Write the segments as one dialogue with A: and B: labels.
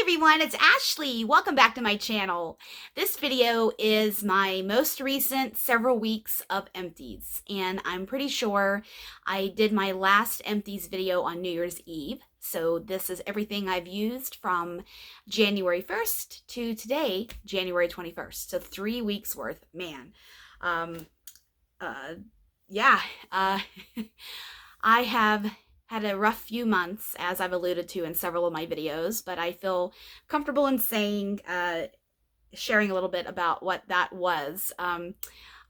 A: everyone, it's Ashley. Welcome back to my channel. This video is my most recent several weeks of empties, and I'm pretty sure I did my last empties video on New Year's Eve. So this is everything I've used from January 1st to today, January 21st. So 3 weeks worth, man. I have had a rough few months, as I've alluded to in several of my videos, but I feel comfortable in saying, sharing a little bit about what that was.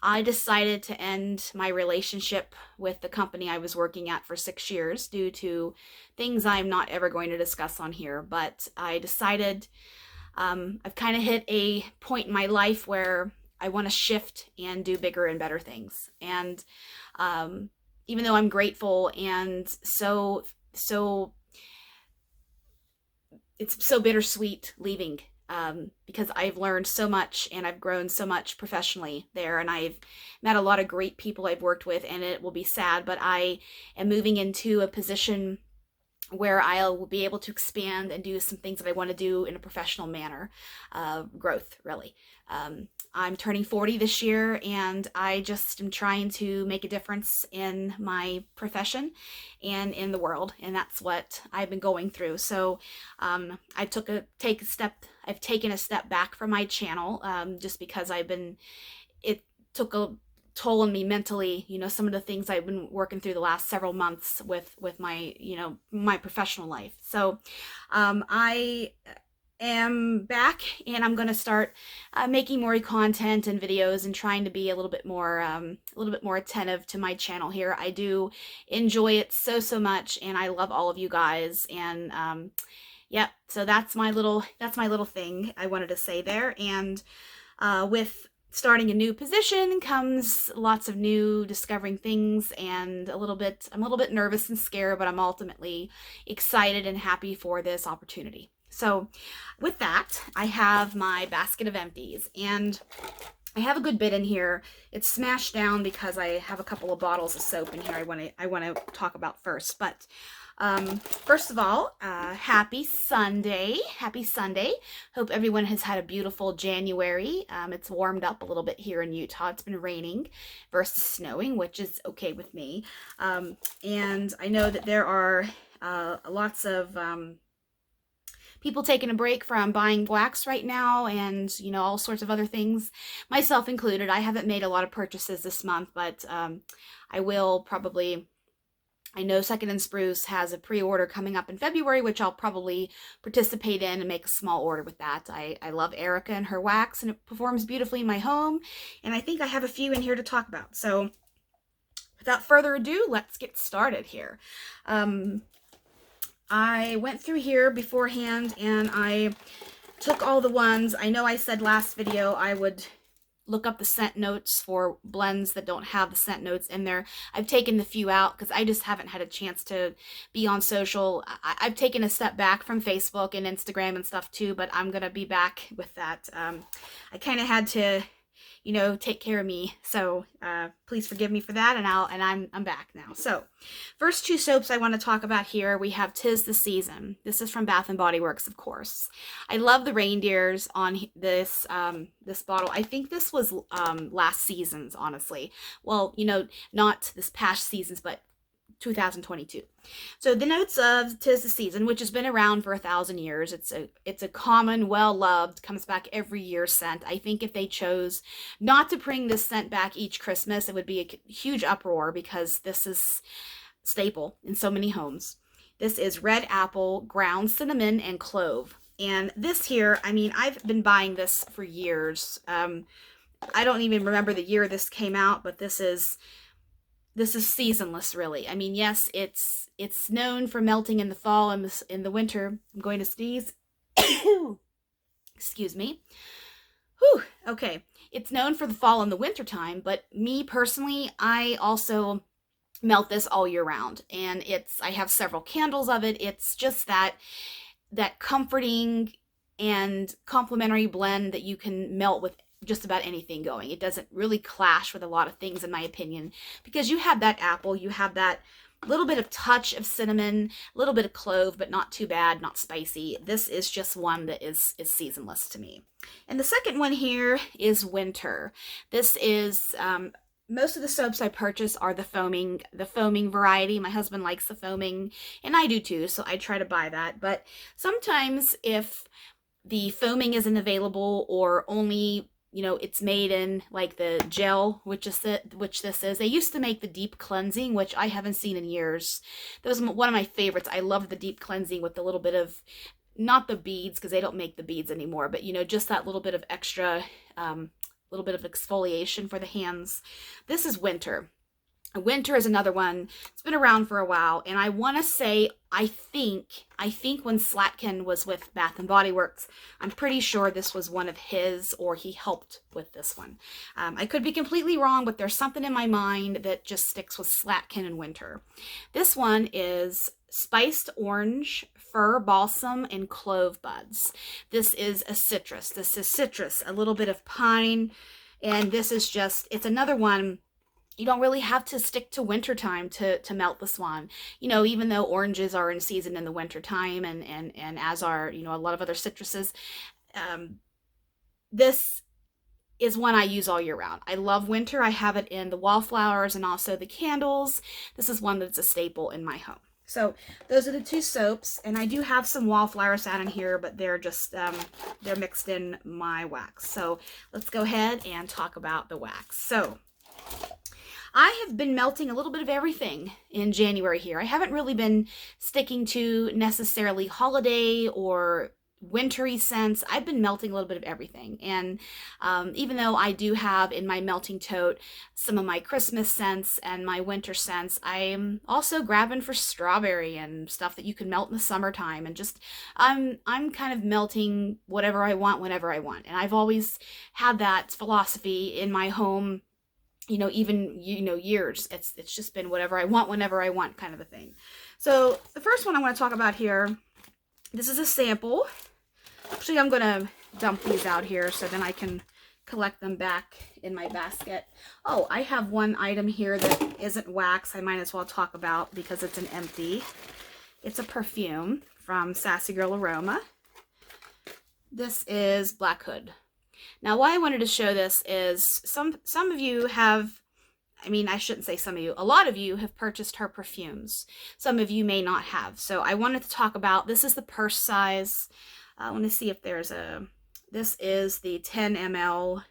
A: I decided to end my relationship with the company I was working at for 6 years due to things I'm not ever going to discuss on here, but I decided I've kind of hit a point in my life where I want to shift and do bigger and better things. And even though I'm grateful and so it's so bittersweet leaving, because I've learned so much and I've grown so much professionally there, and I've met a lot of great people I've worked with, and it will be sad, but I am moving into a position where I'll be able to expand and do some things that I want to do in a professional manner. Growth, really. I'm turning 40 this year, and I just am trying to make a difference in my profession and in the world, and that's what I've been going through. So I've taken a step back from my channel, just because it took a toll on me mentally, some of the things I've been working through the last several months with my, my professional life. So I am back, and I'm going to start making more content and videos and trying to be a little bit more attentive to my channel here. I do enjoy it so much, and I love all of you guys. And yeah, so that's my little thing I wanted to say there. And with starting a new position comes lots of new discovering things, and I'm a little bit nervous and scared, but I'm ultimately excited and happy for this opportunity. So with that, I have my basket of empties, and I have a good bit in here. It's smashed down because I have a couple of bottles of soap in here I want to talk about first. But first of all, happy Sunday. Happy Sunday. Hope everyone has had a beautiful January. It's warmed up a little bit here in Utah. It's been raining versus snowing, which is okay with me. And I know that there are lots of people taking a break from buying wax right now, and all sorts of other things, myself included. I haven't made a lot of purchases this month, but I will probably. I know Second and Spruce has a pre-order coming up in February, which I'll probably participate in and make a small order with that. I love Erica and her wax, and it performs beautifully in my home, and I think I have a few in here to talk about. So without further ado, let's get started here. I went through here beforehand, and I took all the ones. I know I said last video I would look up the scent notes for blends that don't have the scent notes in there. I've taken the few out because I just haven't had a chance to be on social. I've taken a step back from Facebook and Instagram and stuff too, but I'm going to be back with that. I kind of had to, take care of me. So please forgive me for that, and I'm back now. So first two soaps I want to talk about here, we have 'Tis the Season. This is from Bath and Body Works, of course. I love the reindeers on this this bottle. I think this was last season's, honestly. Well, not this past season's, but 2022. So the notes of 'Tis the Season, which has been around for 1,000 years. It's a common, well-loved, comes back every year scent. I think if they chose not to bring this scent back each Christmas, it would be a huge uproar, because this is staple in so many homes. This is red apple, ground cinnamon, and clove. And this here, I've been buying this for years. I don't even remember the year this came out, but this is seasonless, really. Yes, it's known for melting in the fall and in the winter. I'm going to sneeze. Excuse me. Whew. Okay. It's known for the fall and the winter time, but me personally, I also melt this all year round. And I have several candles of it. It's just that comforting and complimentary blend that you can melt with just about anything going. It doesn't really clash with a lot of things, in my opinion, because you have that apple, you have that little bit of touch of cinnamon, a little bit of clove, but not too bad, not spicy. This is just one that is seasonless to me. And the second one here is Winter. This is, most of the soaps I purchase are the foaming variety. My husband likes the foaming, and I do too, so I try to buy that. But sometimes if the foaming isn't available, or only, you know, it's made in like the gel, which this is. They used to make the deep cleansing, which I haven't seen in years. That was one of my favorites. I loved the deep cleansing with the little bit of, not the beads, because they don't make the beads anymore, but you know, just that little bit of extra, little bit of exfoliation for the hands. This is Winter. Winter is another one. It's been around for a while, and I want to say, I think when Slatkin was with Bath and Body Works, I'm pretty sure this was one of his, or he helped with this one. I could be completely wrong, but there's something in my mind that just sticks with Slatkin and Winter. This one is spiced orange, fir balsam, and clove buds. This is a citrus. This is citrus, a little bit of pine, and this is just, it's another one. You don't really have to stick to wintertime to melt the Swan. You know, even though oranges are in season in the wintertime, and as are, you know, a lot of other citruses, this is one I use all year round. I love Winter. I have it in the wallflowers and also the candles. This is one that's a staple in my home. So those are the two soaps, and I do have some wallflowers out in here, but they're just, they're mixed in my wax. So let's go ahead and talk about the wax. So I have been melting a little bit of everything in January here. I haven't really been sticking to necessarily holiday or wintry scents. I've been melting a little bit of everything. And even though I do have in my melting tote some of my Christmas scents and my winter scents, I'm also grabbing for strawberry and stuff that you can melt in the summertime. And just, I'm kind of melting whatever I want whenever I want. And I've always had that philosophy in my home, you know, even, you know, years. It's just been whatever I want, whenever I want, kind of a thing. So the first one I want to talk about here, this is a sample. Actually, I'm going to dump these out here so then I can collect them back in my basket. Oh, I have one item here that isn't wax I might as well talk about because it's an empty. It's a perfume from Sassy Girl Aroma. This is Black Hood. Now, why I wanted to show this is some of you have, I mean, I shouldn't say some of you, a lot of you have purchased her perfumes. Some of you may not have. So I wanted to talk about, this is the purse size. I want to see if there's a, this is the 10 ml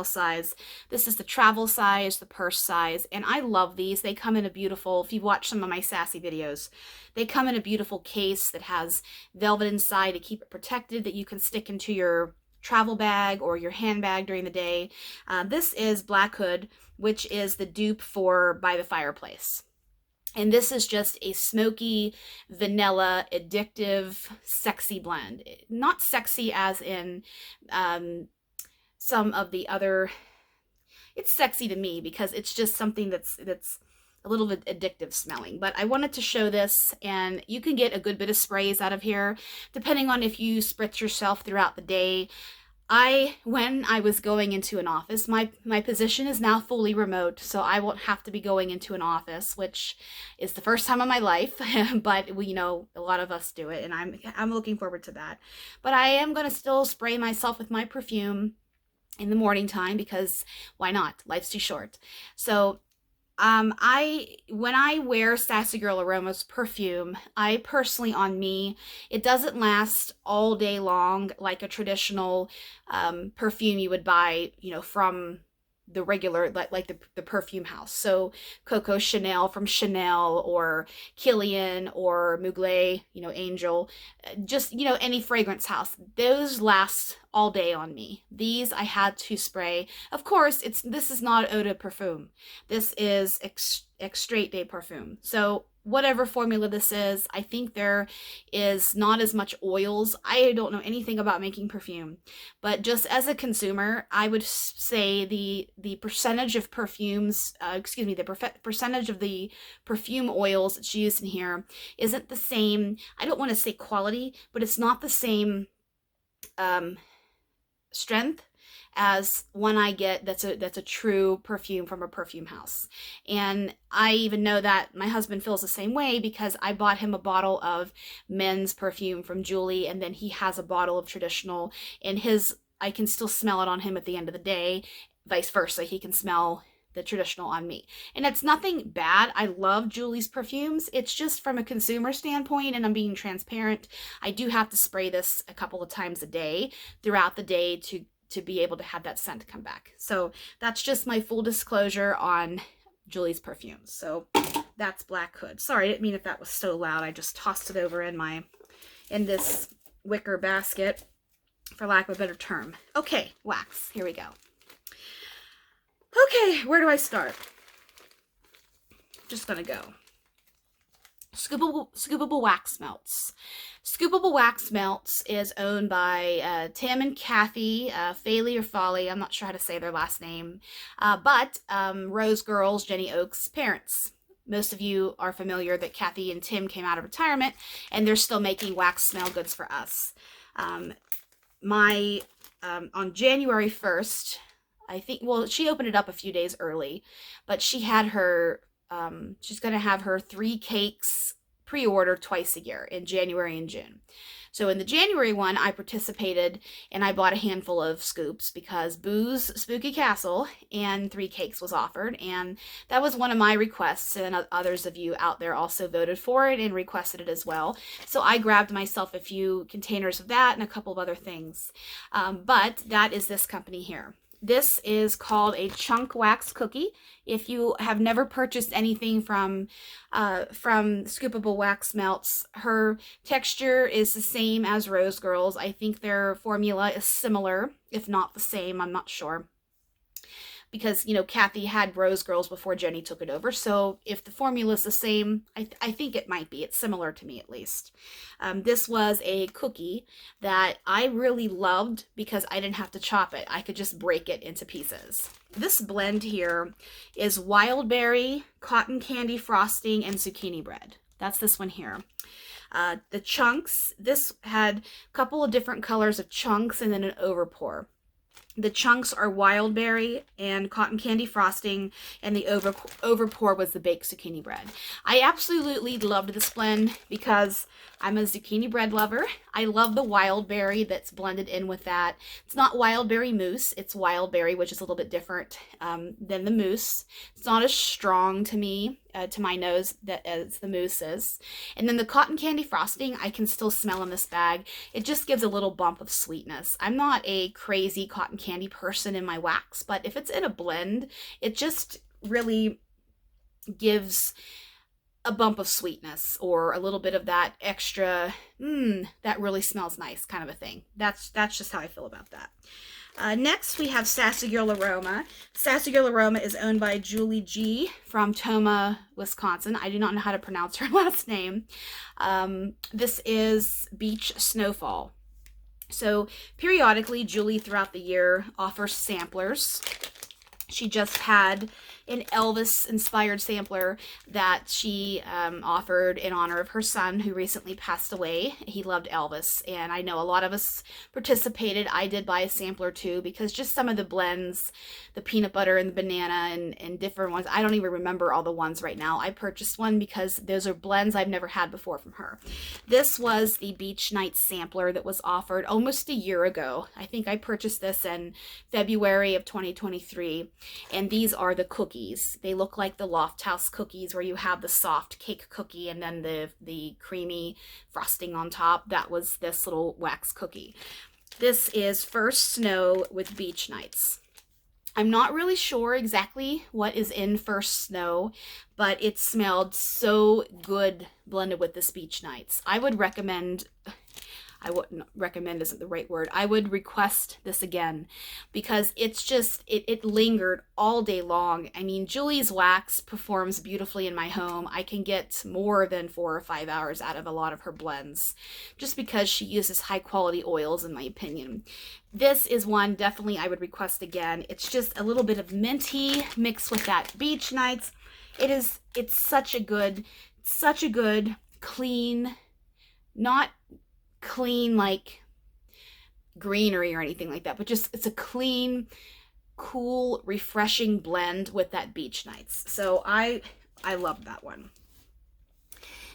A: size. This is the travel size, the purse size, and I love these. They come in a beautiful, if you've watched some of my Sassy videos, they come in a beautiful case that has velvet inside to keep it protected, that you can stick into your travel bag or your handbag during the day. This is Black Hood, which is the dupe for By the Fireplace. And this is just a smoky, vanilla, addictive, sexy blend. Not sexy as in some of the other, it's sexy to me because it's just something that's a little bit addictive smelling. But I wanted to show this, and you can get a good bit of sprays out of here, depending on if you spritz yourself throughout the day. When I was going into an office, my position is now fully remote, so I won't have to be going into an office, which is the first time in my life, but we, you know, a lot of us do it, and I'm looking forward to that. But I am going to still spray myself with my perfume in the morning time because why not? Life's too short. So when I wear Sassy Girl Aroma's perfume, I personally, on me, it doesn't last all day long like a traditional perfume you would buy, you know, from the regular, like the perfume house. So Coco Chanel from Chanel, or Kilian, or Mugler, you know, Angel, just, you know, any fragrance house. Those last all day on me. These I had to spray. Of course, this is not eau de parfum. This is extrait de parfum. So whatever formula this is, I think there is not as much oils. I don't know anything about making perfume, but just as a consumer, I would say the percentage of perfumes, the percentage of the perfume oils that's used in here isn't the same. I don't want to say quality, but it's not the same strength as one I get that's a true perfume from a perfume house. And I even know that my husband feels the same way because I bought him a bottle of men's perfume from Julie, and then he has a bottle of traditional, and his, I can still smell it on him at the end of the day, vice versa. He can smell the traditional on me. And it's nothing bad. I love Julie's perfumes. It's just from a consumer standpoint, and I'm being transparent, I do have to spray this a couple of times a day throughout the day to be able to have that scent come back. So that's just my full disclosure on Julie's perfumes. So that's Black Hood. Sorry, I didn't mean if that was so loud. I just tossed it over in this wicker basket, for lack of a better term. Okay, wax. Here we go. Okay, where do I start? Just gonna go. Scoopable Wax Melts. Scoopable Wax Melts is owned by Tim and Kathy Faley or Foley. I'm not sure how to say their last name. But Rose Girls, Jenny Oak's parents. Most of you are familiar that Kathy and Tim came out of retirement, and they're still making wax smell goods for us. On January 1st, I think, well, she opened it up a few days early, but she had her, she's going to have her 3 cakes pre-ordered twice a year in January and June. So in the January one, I participated and I bought a handful of scoops because Boo's Spooky Castle and 3 cakes was offered. And that was one of my requests, and others of you out there also voted for it and requested it as well. So I grabbed myself a few containers of that and a couple of other things. But that is this company here. This is called a chunk wax cookie. If you have never purchased anything from Scoopable Wax Melts, her texture is the same as Rose Girls. I think their formula is similar, if not the same. I'm not sure. Because, you know, Kathy had Rose Girls before Jenny took it over. So if the formula is the same, I think it might be. It's similar to me, at least. This was a cookie that I really loved because I didn't have to chop it. I could just break it into pieces. This blend here is wild berry, cotton candy frosting, and zucchini bread. That's this one here. The chunks, this had a couple of different colors of chunks and then an overpour. The chunks are wild berry and cotton candy frosting, and the overpour was the baked zucchini bread. I absolutely loved this blend because I'm a zucchini bread lover. I love the wild berry that's blended in with that. It's not wild berry mousse, it's wild berry, which is a little bit different than the mousse. It's not as strong to me, to my nose, as the mousse is. And then the cotton candy frosting, I can still smell in this bag. It just gives a little bump of sweetness. I'm not a crazy cotton candy person in my wax, but if it's in a blend, it just really gives a bump of sweetness or a little bit of that extra, that really smells nice kind of a thing. That's just how I feel about that. Next, we have Sassy Girl Aroma. Sassy Girl Aroma is owned by Julie G. from Toma, Wisconsin. I do not know how to pronounce her last name. This is Beach Snowfall. So periodically, Julie throughout the year offers samplers. She just had an Elvis-inspired sampler that she offered in honor of her son who recently passed away. He loved Elvis, and I know a lot of us participated. I did buy a sampler too, because just some of the blends, the peanut butter and the banana and different ones, I don't even remember all the ones right now. I purchased one because those are blends I've never had before from her. This was the Beach Night sampler that was offered almost a year ago. I think I purchased this in February of 2023, and these are the cookies. They look like the Loft House cookies where you have the soft cake cookie and then the creamy frosting on top. That was this little wax cookie. This is First Snow with Beach Nights. I'm not really sure exactly what is in First Snow, but it smelled so good blended with this Beach Nights. I would recommend... I wouldn't recommend isn't the right word. I would request this again because it's just, it lingered all day long. I mean, Julie's wax performs beautifully in my home. I can get more than 4 or 5 hours out of a lot of her blends just because she uses high quality oils, in my opinion. This is one definitely I would request again. It's just a little bit of minty mixed with that Beach Nights. It's such a good, clean, not clean like greenery or anything like that, but just it's a clean, cool, refreshing blend with that beach nights. So I love that one.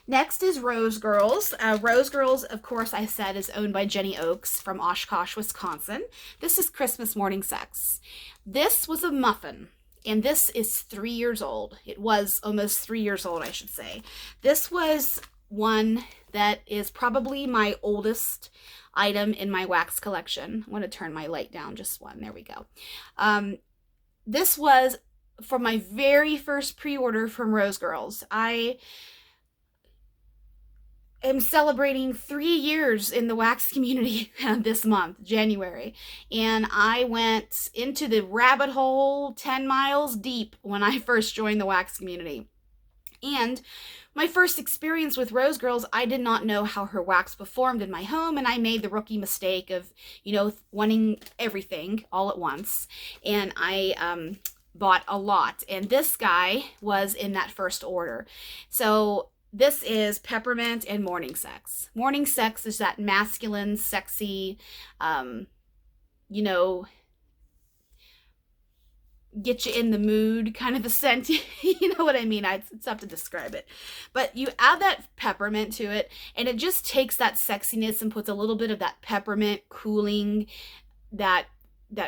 A: Next is Rose Girls. Rose Girls, of course, I said, is owned by Jenny Oakes from Oshkosh, Wisconsin. This is Christmas morning sex. This was a muffin, and this is 3 years old. It was almost 3 years old, I should say. This was one that is probably my oldest item in my wax collection. I want to turn my light down just one. There we go. This was from my very first pre-order from Rose Girls. I am celebrating 3 years in the wax community this month, January. And I went into the rabbit hole 10 miles deep when I first joined the wax community. And my first experience with Rose Girls, I did not know how her wax performed in my home, and I made the rookie mistake of, wanting everything all at once. And I bought a lot. And this guy was in that first order. So this is Peppermint and Morning Sex. Morning Sex is that masculine, sexy, get you in the mood kind of a scent. You know what I mean? It's tough to describe it. But you add that peppermint to it, and it just takes that sexiness and puts a little bit of that peppermint cooling, that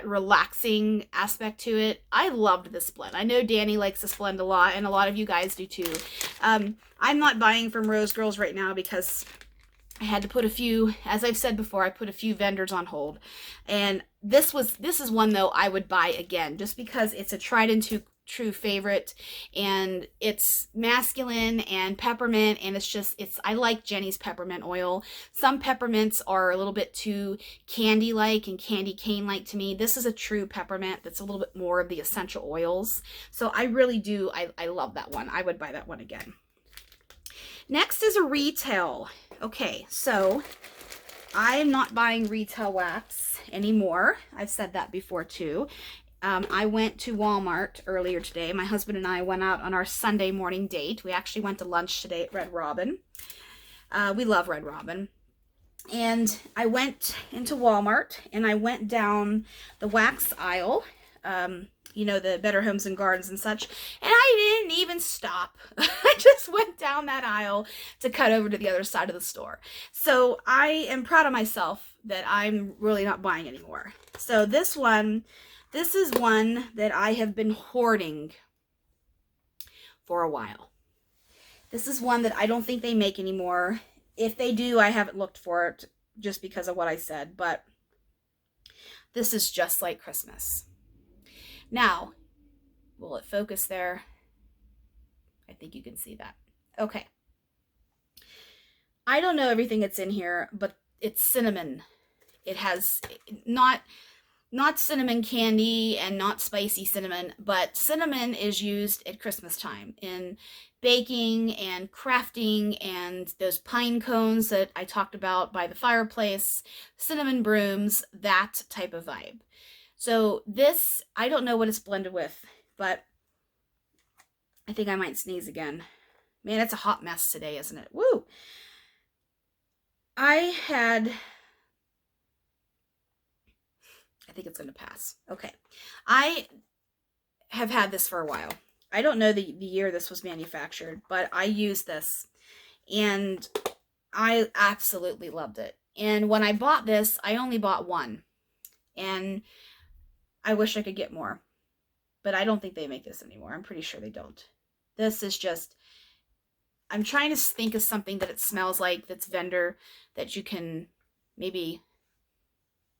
A: relaxing aspect to it. I loved this blend. I know Danny likes this blend a lot, and a lot of you guys do too. I'm not buying from Rose Girls right now because I had to put a few, as I've said before, I put a few vendors on hold. And this is one though I would buy again, just because it's a tried and true favorite, and it's masculine and peppermint, and I like Jenny's peppermint oil. Some peppermints are a little bit too candy-like and candy cane-like to me. This is a true peppermint that's a little bit more of the essential oils. So I really do, I love that one. I would buy that one again. Next is a retail. Okay, so I'm not buying retail wax anymore. I've said that before too. I went to Walmart earlier today. My husband and I went out on our Sunday morning date. We actually went to lunch today at Red Robin. We love Red Robin. And I went into Walmart and I went down the wax aisle, the Better Homes and Gardens and such. And I didn't even stop. I just went down that aisle to cut over to the other side of the store. So I am proud of myself that I'm really not buying anymore. So this is one that I have been hoarding for a while. This is one that I don't think they make anymore. If they do, I haven't looked for it just because of what I said, but this is Just Like Christmas. Now, will it focus there? I think you can see that. Okay. I don't know everything that's in here, but it's cinnamon. It has not cinnamon candy and not spicy cinnamon, but cinnamon is used at Christmas time in baking and crafting and those pine cones that I talked about by the fireplace, cinnamon brooms, that type of vibe. So this, I don't know what it's blended with, but I think I might sneeze again. Man, it's a hot mess today, isn't it? Woo! I think it's going to pass. Okay. I have had this for a while. I don't know the year this was manufactured, but I used this and I absolutely loved it. And when I bought this, I only bought one. And I wish I could get more. But I don't think they make this anymore. I'm pretty sure they don't. This is just, I'm trying to think of something that it smells like that's vendor that you can maybe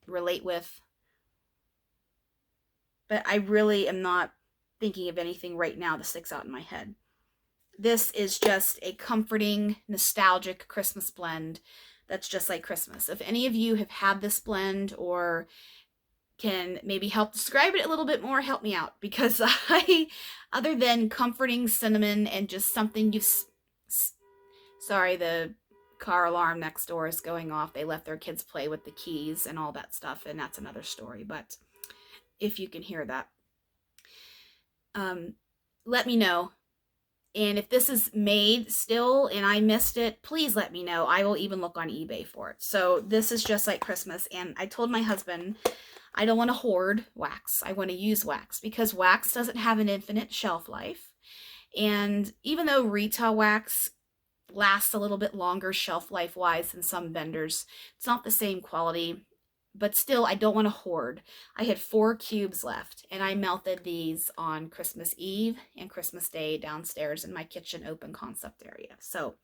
A: relate with. But I really am not thinking of anything right now that sticks out in my head. This is just a comforting, nostalgic Christmas blend that's just like Christmas. If any of you have had this blend or can maybe help describe it a little bit more, help me out. Because other than comforting cinnamon and just something sorry, the car alarm next door is going off. They let their kids play with the keys and all that stuff, and that's another story. But if you can hear that, let me know And if this is made still and I missed it, please let me know. I will even look on eBay for it. So this is just like Christmas. And I told my husband, I don't want to hoard wax. I want to use wax because wax doesn't have an infinite shelf life. And even though retail wax lasts a little bit longer shelf life wise than some vendors, it's not the same quality. But still, I don't want to hoard. I had 4 cubes left, and I melted these on Christmas Eve and Christmas Day downstairs in my kitchen open concept area. So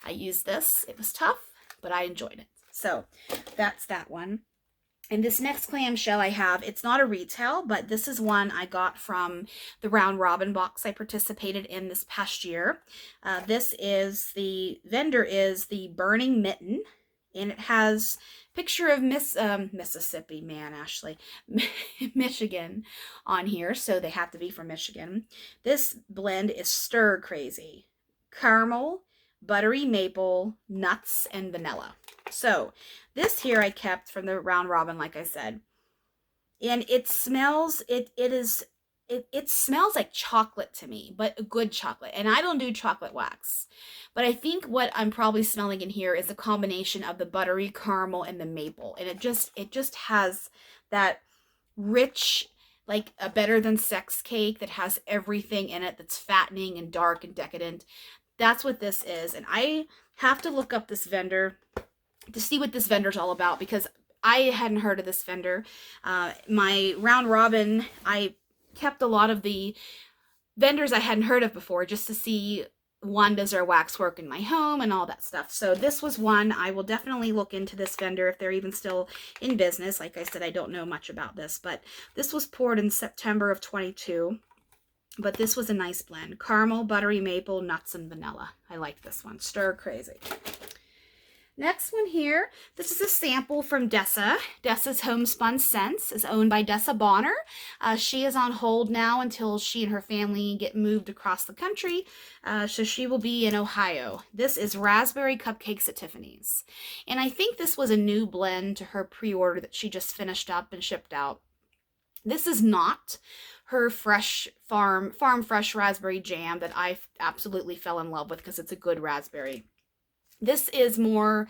A: I used this. It was tough, but I enjoyed it. So that's that one. And this next clamshell I have, it's not a retail, but this is one I got from the Round Robin box I participated in this past year. The vendor is the Burning Mitten, and it has a picture of Mississippi, man, Ashley, Michigan on here, so they have to be from Michigan. This blend is stir crazy. Caramel, buttery maple, nuts, and vanilla. So this here I kept from the Round Robin, like I said, and it smells, it smells like chocolate to me, but a good chocolate. And I don't do chocolate wax, but I think what I'm probably smelling in here is a combination of the buttery, caramel, and the maple. And it just has that rich, like a better than sex cake that has everything in it that's fattening and dark and decadent. That's what this is. And I have to look up this vendor to see what this vendor's all about because I hadn't heard of this vendor. My Round Robin, I kept a lot of the vendors I hadn't heard of before just to see, one, does their wax work in my home and all that stuff. So this was one. I will definitely look into this vendor if they're even still in business. Like I said, I don't know much about this, but this was poured in September of 22. But this was a nice blend. Caramel, buttery maple, nuts, and vanilla. I like this one. Stir crazy. Next one here, this is a sample from Desa. Desa's Homespun Scents is owned by Desa Bonner. She is on hold now until she and her family get moved across the country. So she will be in Ohio. This is Raspberry Cupcakes at Tiffany's. And I think this was a new blend to her pre-order that she just finished up and shipped out. This is not her fresh farm fresh raspberry jam that I absolutely fell in love with because it's a good raspberry. This is more,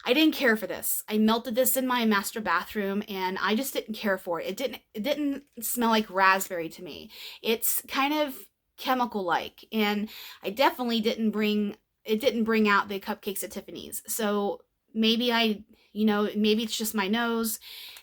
A: I didn't care for this. I melted this in my master bathroom and I just didn't care for it. It didn't smell like raspberry to me. It's kind of chemical-like, and I definitely didn't bring out the Cupcakes at Tiffany's. So maybe maybe it's just my nose.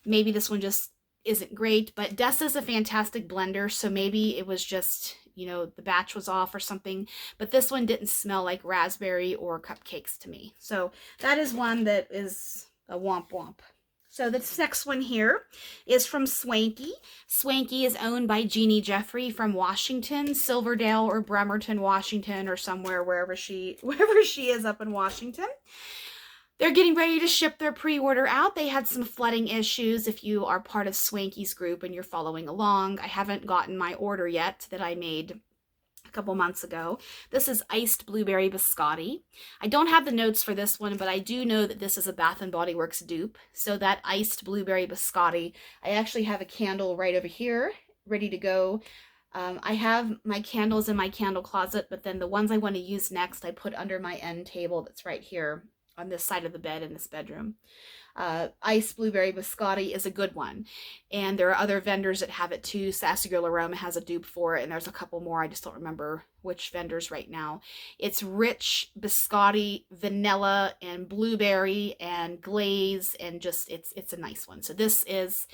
A: Maybe this one just isn't great, but Desa's a fantastic blender, so maybe it was just, the batch was off or something, but this one didn't smell like raspberry or cupcakes to me. So that is one that is a womp womp. So this next one here is from Swanky. Swanky is owned by Jeannie Jeffrey from Washington, Silverdale or Bremerton, Washington, or somewhere wherever she is up in Washington. They're getting ready to ship their pre-order out. They had some flooding issues. If you are part of Swanky's group and you're following along, I haven't gotten my order yet that I made a couple months ago. This is Iced Blueberry Biscotti. I don't have the notes for this one, but I do know that this is a Bath & Body Works dupe. So that Iced Blueberry Biscotti, I actually have a candle right over here, ready to go. I have my candles in my candle closet, but then the ones I want to use next, I put under my end table that's right here on this side of the bed in this bedroom. Iced Blueberry Biscotti is a good one. And there are other vendors that have it too. Sassy Girl Aroma has a dupe for it, and there's a couple more. I just don't remember which vendors right now. It's rich biscotti, vanilla, and blueberry, and glaze, and just, it's a nice one. So this is,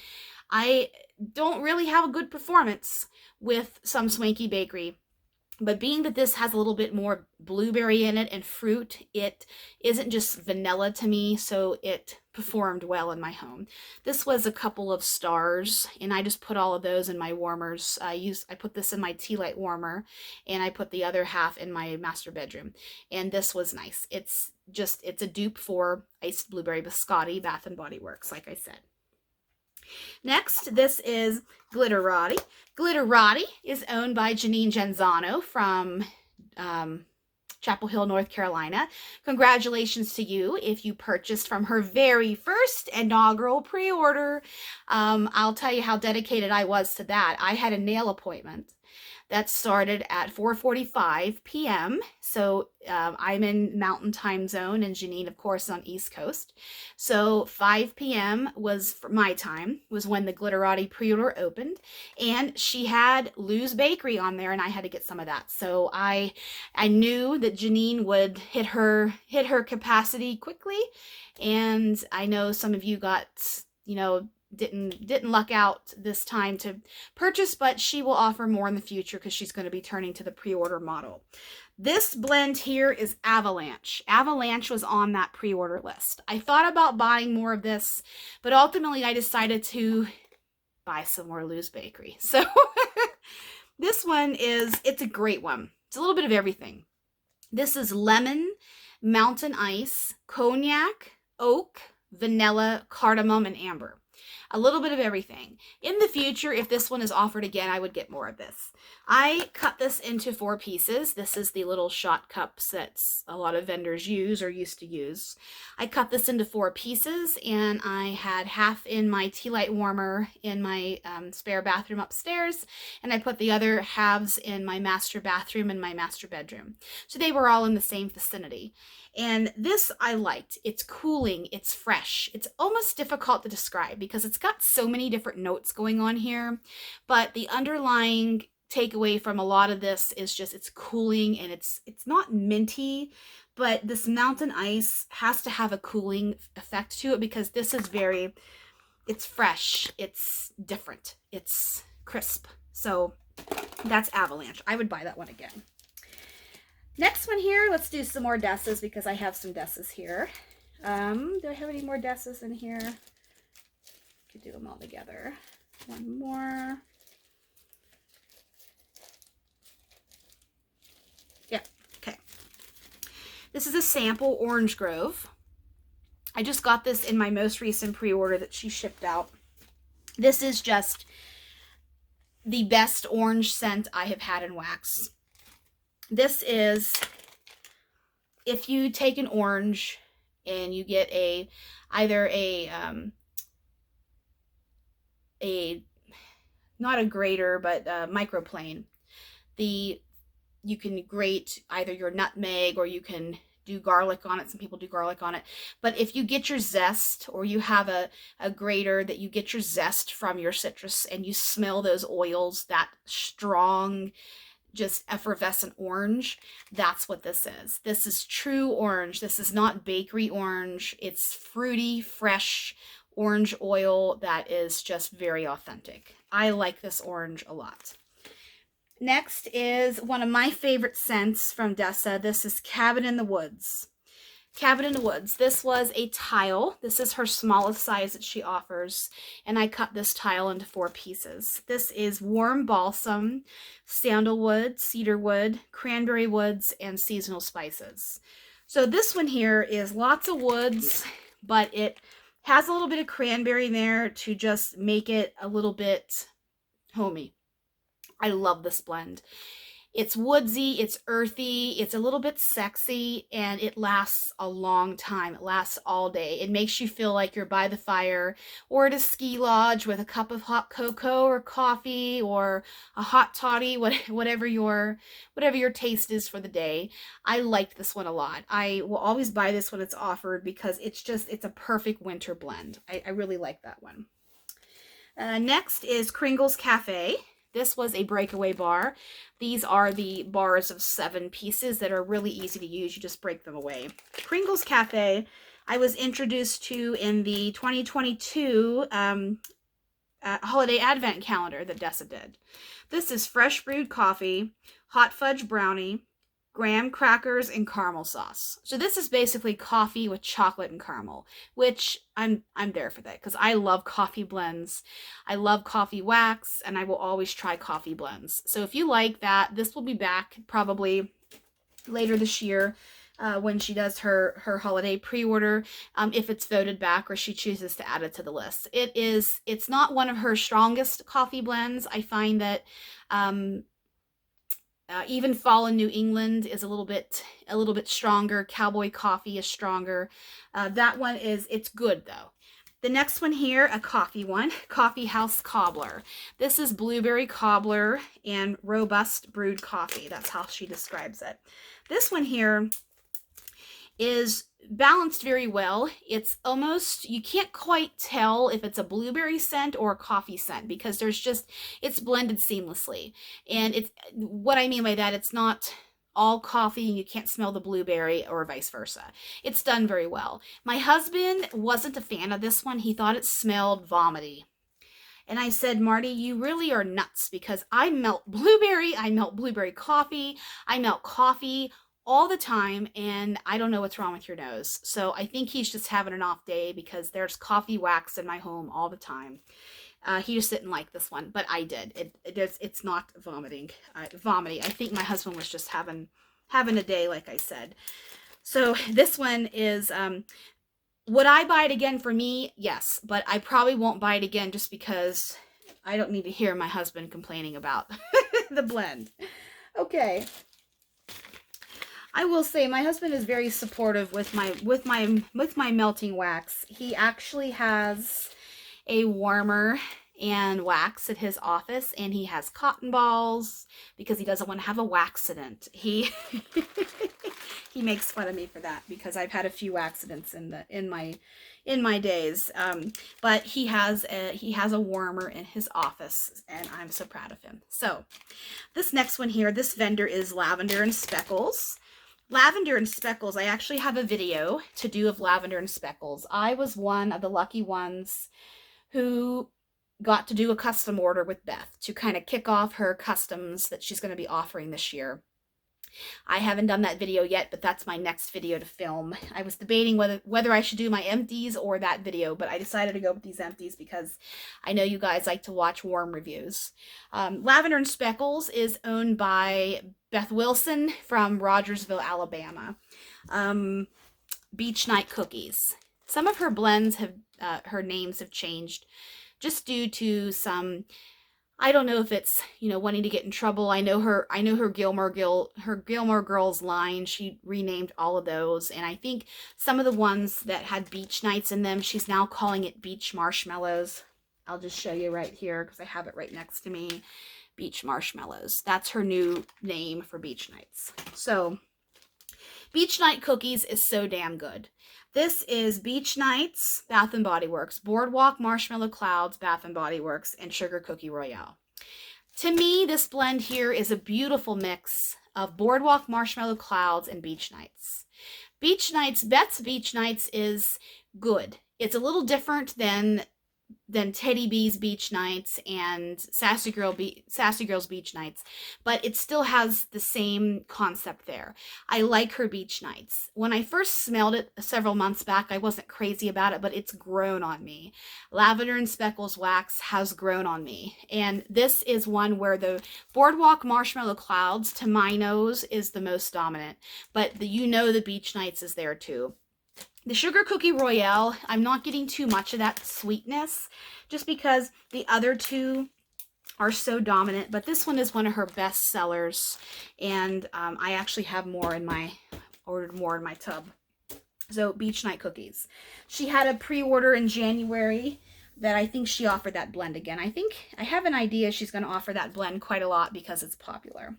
A: I don't really have a good performance with some Swanky Bakery. But being that this has a little bit more blueberry in it and fruit, it isn't just vanilla to me, so it performed well in my home. This was a couple of stars, and I just put all of those in my warmers. I put this in my tea light warmer, and I put the other half in my master bedroom. And this was nice. It's a dupe for Iced Blueberry Biscotti, Bath & Body Works, like I said. Next, this is Glitterati. Glitterati is owned by Janine Genzano from Chapel Hill, North Carolina. Congratulations to you if you purchased from her very first inaugural pre-order. I'll tell you how dedicated I was to that. I had a nail appointment that started at 4:45 p.m. So I'm in Mountain Time Zone, and Janine, of course, is on East Coast. So 5 p.m. was for my time, was when the Glitterati pre-order opened, and she had Lou's Bakery on there, and I had to get some of that. So I knew that Janine would hit her capacity quickly, and I know some of you got, you know, didn't luck out this time to purchase, but she will offer more in the future because she's going to be turning to the pre-order model. This blend here is Avalanche. Avalanche was on that pre-order list. I thought about buying more of this, but ultimately I decided to buy some more Lou's Bakery. So this one it's a great one. It's a little bit of everything. This is lemon, mountain ice, cognac, oak, vanilla, cardamom, and amber. A little bit of everything. In the future, if this one is offered again, I would get more of this. I cut this into 4 pieces. This is the little shot cups that a lot of vendors use or used to use. I cut this into 4 pieces, and I had half in my tea light warmer in my spare bathroom upstairs, and I put the other halves in my master bathroom and my master bedroom. So they were all in the same vicinity. And this I liked. It's cooling, it's fresh. It's almost difficult to describe because it's got so many different notes going on here, but the underlying takeaway from a lot of this is just it's cooling, and it's not minty, but this mountain ice has to have a cooling effect to it because this is it's fresh, it's different, it's crisp. So that's Avalanche. I would buy that one again. Next one here, let's do some more Desas because I have some Desas here. Do I have any more Desas in here? Could do them all together. One more. Yeah, okay. This is a sample Orange Grove. I just got this in my most recent pre-order that she shipped out. This is just the best orange scent I have had in wax. This is, if you take an orange and you get either a not a grater, but a microplane, you can grate either your nutmeg or you can do garlic on it. Some people do garlic on it. But if you get your zest, or you have a grater that you get your zest from your citrus and you smell those oils, that strong, just effervescent orange, that's what this is. This is true orange. This is not bakery orange. It's fruity, fresh orange oil that is just very authentic. I like this orange a lot. Next is one of my favorite scents from Desa. This is Cabin in the Woods. Cabin in the Woods. This was a tile. This is her smallest size that she offers, and I cut this tile into 4 pieces. This is warm balsam, sandalwood, cedarwood, cranberry woods, and seasonal spices. So this one here is lots of woods, but it has a little bit of cranberry in there to just make it a little bit homey. I love this blend. It's woodsy, it's earthy, it's a little bit sexy, and it lasts a long time. It lasts all day. It makes you feel like you're by the fire or at a ski lodge with a cup of hot cocoa or coffee or a hot toddy, whatever your taste is for the day. I liked this one a lot. I will always buy this when it's offered because it's a perfect winter blend. I really like that one. Next is Kringle's Cafe. This was a breakaway bar. These are the bars of 7 pieces that are really easy to use. You just break them away. Kringle's Cafe, I was introduced to in the 2022 holiday advent calendar that Desa did. This is fresh brewed coffee, hot fudge brownie, graham crackers, and caramel sauce. So this is basically coffee with chocolate and caramel, which I'm there for that because I love coffee blends. I love coffee wax, and I will always try coffee blends. So if you like that, this will be back probably later this year when she does her holiday pre-order, if it's voted back or she chooses to add it to the list. It's not one of her strongest coffee blends. I find that even Fall in New England is a little bit stronger. Cowboy Coffee is stronger. That one it's good though. The next one here, a coffee one, Coffee House Cobbler. This is blueberry cobbler and robust brewed coffee. That's how she describes it. This one here is balanced very well. It's almost, you can't quite tell if it's a blueberry scent or a coffee scent because it's blended seamlessly. And it's, what I mean by that, it's not all coffee and you can't smell the blueberry or vice versa. It's done very well. My husband wasn't a fan of this one. He thought it smelled vomity. And I said, Marty, you really are nuts because I melt blueberry coffee, I melt coffee all the time, and I don't know what's wrong with your nose. So I think he's just having an off day because there's coffee wax in my home all the time. He just didn't like this one, but I did. It's not vomiting. I think my husband was just having a day, like I said. So this one is, would I buy it again for me? Yes, but I probably won't buy it again just because I don't need to hear my husband complaining about the blend. Okay. I will say my husband is very supportive with my melting wax. He actually has a warmer and wax at his office, and he has cotton balls because he doesn't want to have a waxident. He makes fun of me for that because I've had a few accidents in my days. But he has a warmer in his office, and I'm so proud of him. So this next one here, this vendor is Lavender and Speckles. Lavender and Speckles, I actually have a video to do of Lavender and Speckles. I was one of the lucky ones who got to do a custom order with Beth to kind of kick off her customs that she's going to be offering this year. I haven't done that video yet, but that's my next video to film. I was debating whether I should do my empties or that video, but I decided to go with these empties because I know you guys like to watch warm reviews. Lavender and Speckles is owned by Beth Wilson from Rogersville, Alabama. Beach Night Cookies. Some of her blends have, her names have changed just due to some, I don't know if it's, wanting to get in trouble. I know her Gilmore Girls line, she renamed all of those. And I think some of the ones that had beach nights in them, she's now calling it beach marshmallows. I'll just show you right here because I have it right next to me. Beach marshmallows. That's her new name for beach nights. So Beach Night Cookies is so damn good. This is Beach Nights, Bath & Body Works, Boardwalk Marshmallow Clouds, Bath & Body Works, and Sugar Cookie Royale. To me, this blend here is a beautiful mix of Boardwalk Marshmallow Clouds and Beach Nights. Beach Nights, Beth's Beach Nights is good. It's a little different than Teddy B's Beach Nights and Sassy Girl's Beach Nights, but it still has the same concept there. I like her Beach Nights. When I first smelled it several months back, I wasn't crazy about it, but it's grown on me. Lavender and Speckles wax has grown on me, and this is one where the Boardwalk Marshmallow Clouds, to my nose, is the most dominant, but the Beach Nights is there too. The Sugar Cookie Royale, I'm not getting too much of that sweetness just because the other two are so dominant, but this one is one of her best sellers, and I actually have ordered more in my tub. So Beach Night Cookies. She had a pre-order in January that I think she offered that blend again. I have an idea she's going to offer that blend quite a lot because it's popular.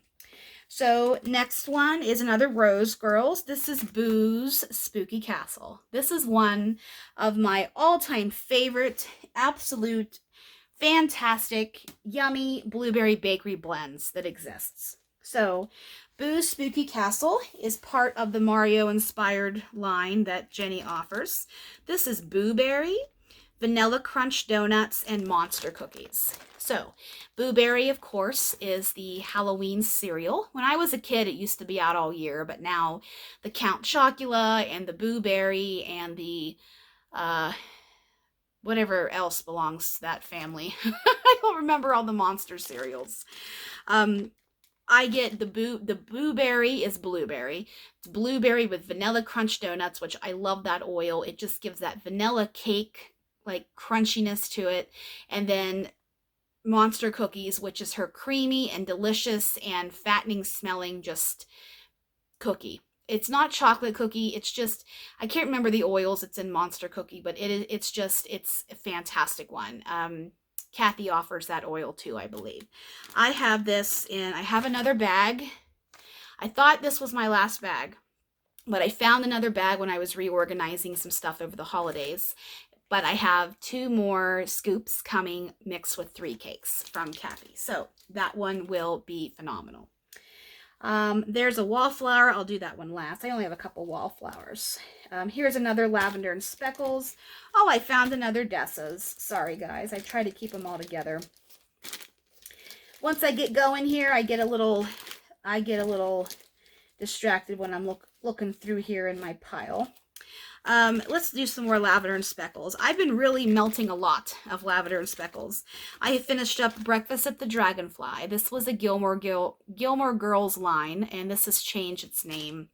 A: So next one is another Rose Girls. This is Boo's Spooky Castle. This is one of my all-time favorite, absolute, fantastic, yummy blueberry bakery blends that exists. So Boo's Spooky Castle is part of the Mario-inspired line that Jenny offers. This is Boo-berry, Vanilla Crunch Donuts, and Monster Cookies. So, Boo-berry, of course, is the Halloween cereal. When I was a kid, it used to be out all year, but now the Count Chocula and the Boo-berry and the, whatever else belongs to that family. I don't remember all the monster cereals. I get the Boo-berry is blueberry. It's blueberry with Vanilla Crunch Donuts, which I love that oil. It just gives that vanilla cake, like, crunchiness to it. And then Monster Cookies, which is her creamy and delicious and fattening smelling just cookie. it's not chocolate cookie. It's just, I can't remember the oils it's in Monster Cookie, but it's a fantastic one. Kathy offers that oil too, I believe. I have this I have another bag. I thought this was my last bag, but I found another bag when I was reorganizing some stuff over the holidays. But I have 2 more scoops coming mixed with 3 cakes from Kathy. So that one will be phenomenal. There's a wallflower. I'll do that one last. I only have a couple wallflowers. Here's another Lavender and Speckles. Oh, I found another Desas. Sorry, guys. I try to keep them all together. Once I get going here, I get a little distracted when I'm looking through here in my pile. Let's do some more Lavender and Speckles. I've been really melting a lot of Lavender and Speckles. I have finished up Breakfast at the Dragonfly. This was a Gilmore Girls line, and this has changed its name.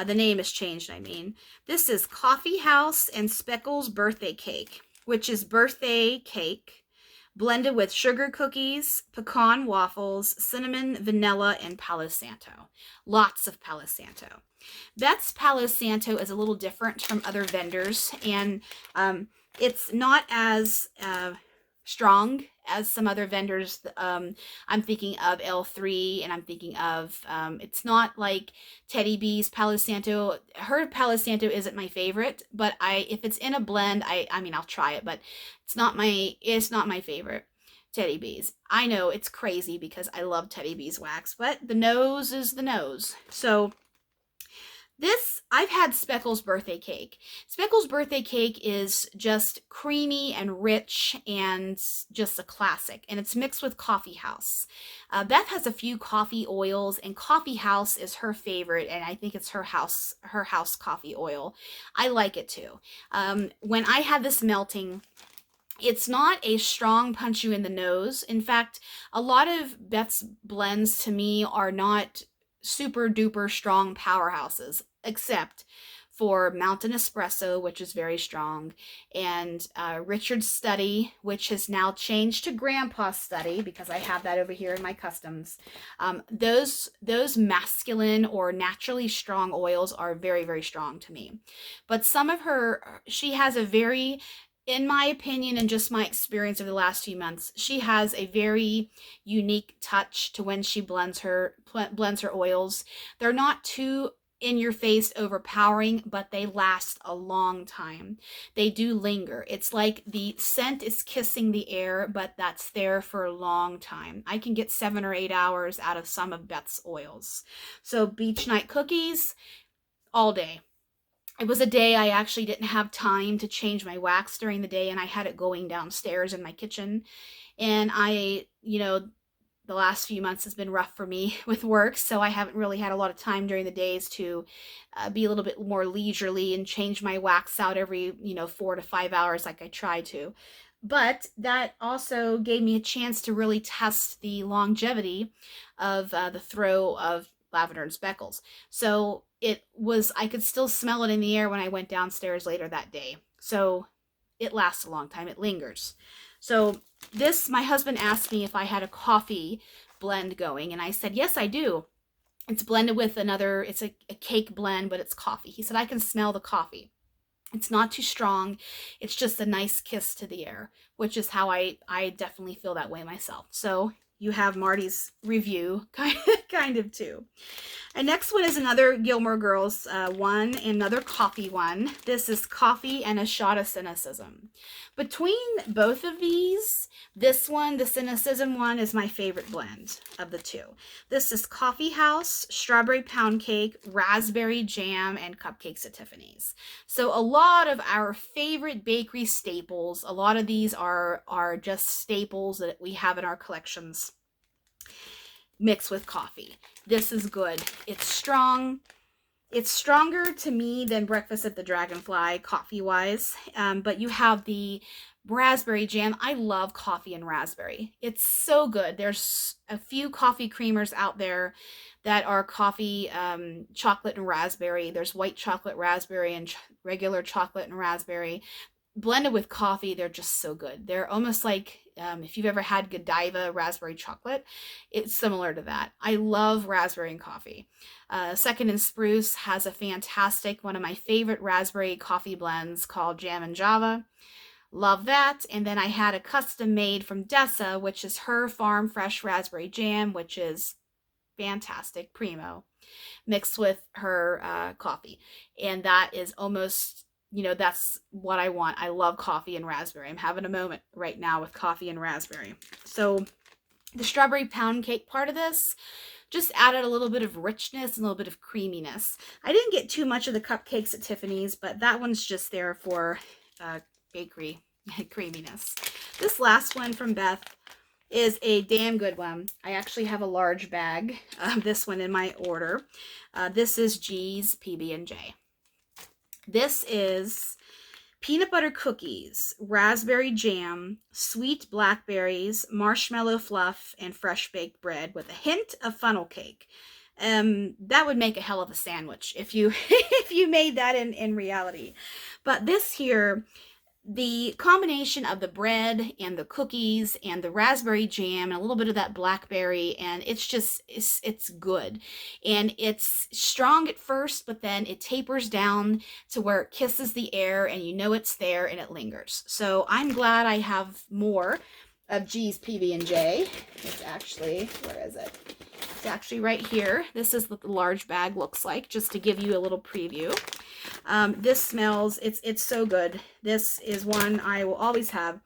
A: The name has changed, I mean. This is Coffee House and Speckles Birthday Cake, which is birthday cake blended with sugar cookies, pecan waffles, cinnamon, vanilla, and Palo Santo. Lots of Palo Santo. Beth's Palo Santo is a little different from other vendors, and it's not as strong as some other vendors. I'm thinking of L3, and I'm thinking of, it's not like Teddy B's Palo Santo. Her Palo Santo isn't my favorite, but if it's in a blend, I mean, I'll try it, but it's not my favorite. Teddy B's. I know it's crazy because I love Teddy B's wax, but the nose is the nose. So this, I've had Speckles birthday cake. Speckles birthday cake is just creamy and rich and just a classic. And it's mixed with Coffee House. Beth has a few coffee oils, and Coffee House is her favorite, and I think it's her house coffee oil. I like it too. When I had this melting, it's not a strong punch you in the nose. In fact, a lot of Beth's blends to me are not super duper strong powerhouses, except for Mountain Espresso, which is very strong, and Richard's Study, which has now changed to Grandpa's Study because I have that over here in my customs. Those masculine or naturally strong oils are very, very strong to me. But some of she has a very, in my opinion and just my experience over the last few months, she has a very unique touch to when she blends her oils. They're not too in your face overpowering, but they last a long time. They do linger. It's like the scent is kissing the air, but that's there for a long time. I can get 7 or 8 hours out of some of Beth's oils. So beach night cookies all day. It was a day I actually didn't have time to change my wax during the day, and I had it going downstairs in my kitchen. And the last few months has been rough for me with work, so I haven't really had a lot of time during the days to be a little bit more leisurely and change my wax out every 4 to 5 hours like I try to. But that also gave me a chance to really test the longevity of the throw of Lavender and Speckles. So I could still smell it in the air when I went downstairs later that day. So it lasts a long time. It lingers. So my husband asked me if I had a coffee blend going, and I said, yes, I do. It's blended with it's a cake blend, but it's coffee. He said, I can smell the coffee. It's not too strong. It's just a nice kiss to the air, which is how I definitely feel that way myself. So you have Marty's review, kind of too. And next one is another Gilmore Girls one, another coffee one. This is Coffee and a Shot of Cynicism. Between both of these, this one, the Cynicism one, is my favorite blend of the two. This is Coffee House, Strawberry Pound Cake, Raspberry Jam, and Cupcakes at Tiffany's. So a lot of our favorite bakery staples, a lot of these are just staples that we have in our collections mixed with coffee. This is good. It's strong. It's stronger to me than Breakfast at the Dragonfly coffee-wise, but you have the raspberry jam. I love coffee and raspberry. It's so good. There's a few coffee creamers out there that are coffee, chocolate and raspberry. There's white chocolate raspberry and regular chocolate and raspberry. Blended with coffee, they're just so good. They're almost like If you've ever had Godiva raspberry chocolate, it's similar to that. I love raspberry and coffee. Second and Spruce has a fantastic, one of my favorite raspberry coffee blends called Jam and Java. Love that. And then I had a custom made from Desa, which is her farm fresh raspberry jam, which is fantastic, primo, mixed with her coffee. And that is almost, you know, that's what I want. I love coffee and raspberry. I'm having a moment right now with coffee and raspberry. So the strawberry pound cake part of this just added a little bit of richness and a little bit of creaminess. I didn't get too much of the cupcakes at Tiffany's, but that one's just there for bakery creaminess. This last one from Beth is a damn good one. I actually have a large bag of this one in my order. This is G's PB&J. This is peanut butter cookies, raspberry jam, sweet blackberries, marshmallow fluff, and fresh baked bread with a hint of funnel cake. That would make a hell of a sandwich if you if you made that in reality. But this here, the combination of the bread and the cookies and the raspberry jam and a little bit of that blackberry, and it's just, it's good. And it's strong at first, but then it tapers down to where it kisses the air and you know it's there and it lingers. So I'm glad I have more of G's PB&J. It's actually, where is it? It's actually right here. This is what the large bag looks like, just to give you a little preview. This smells, it's so good. This is one I will always have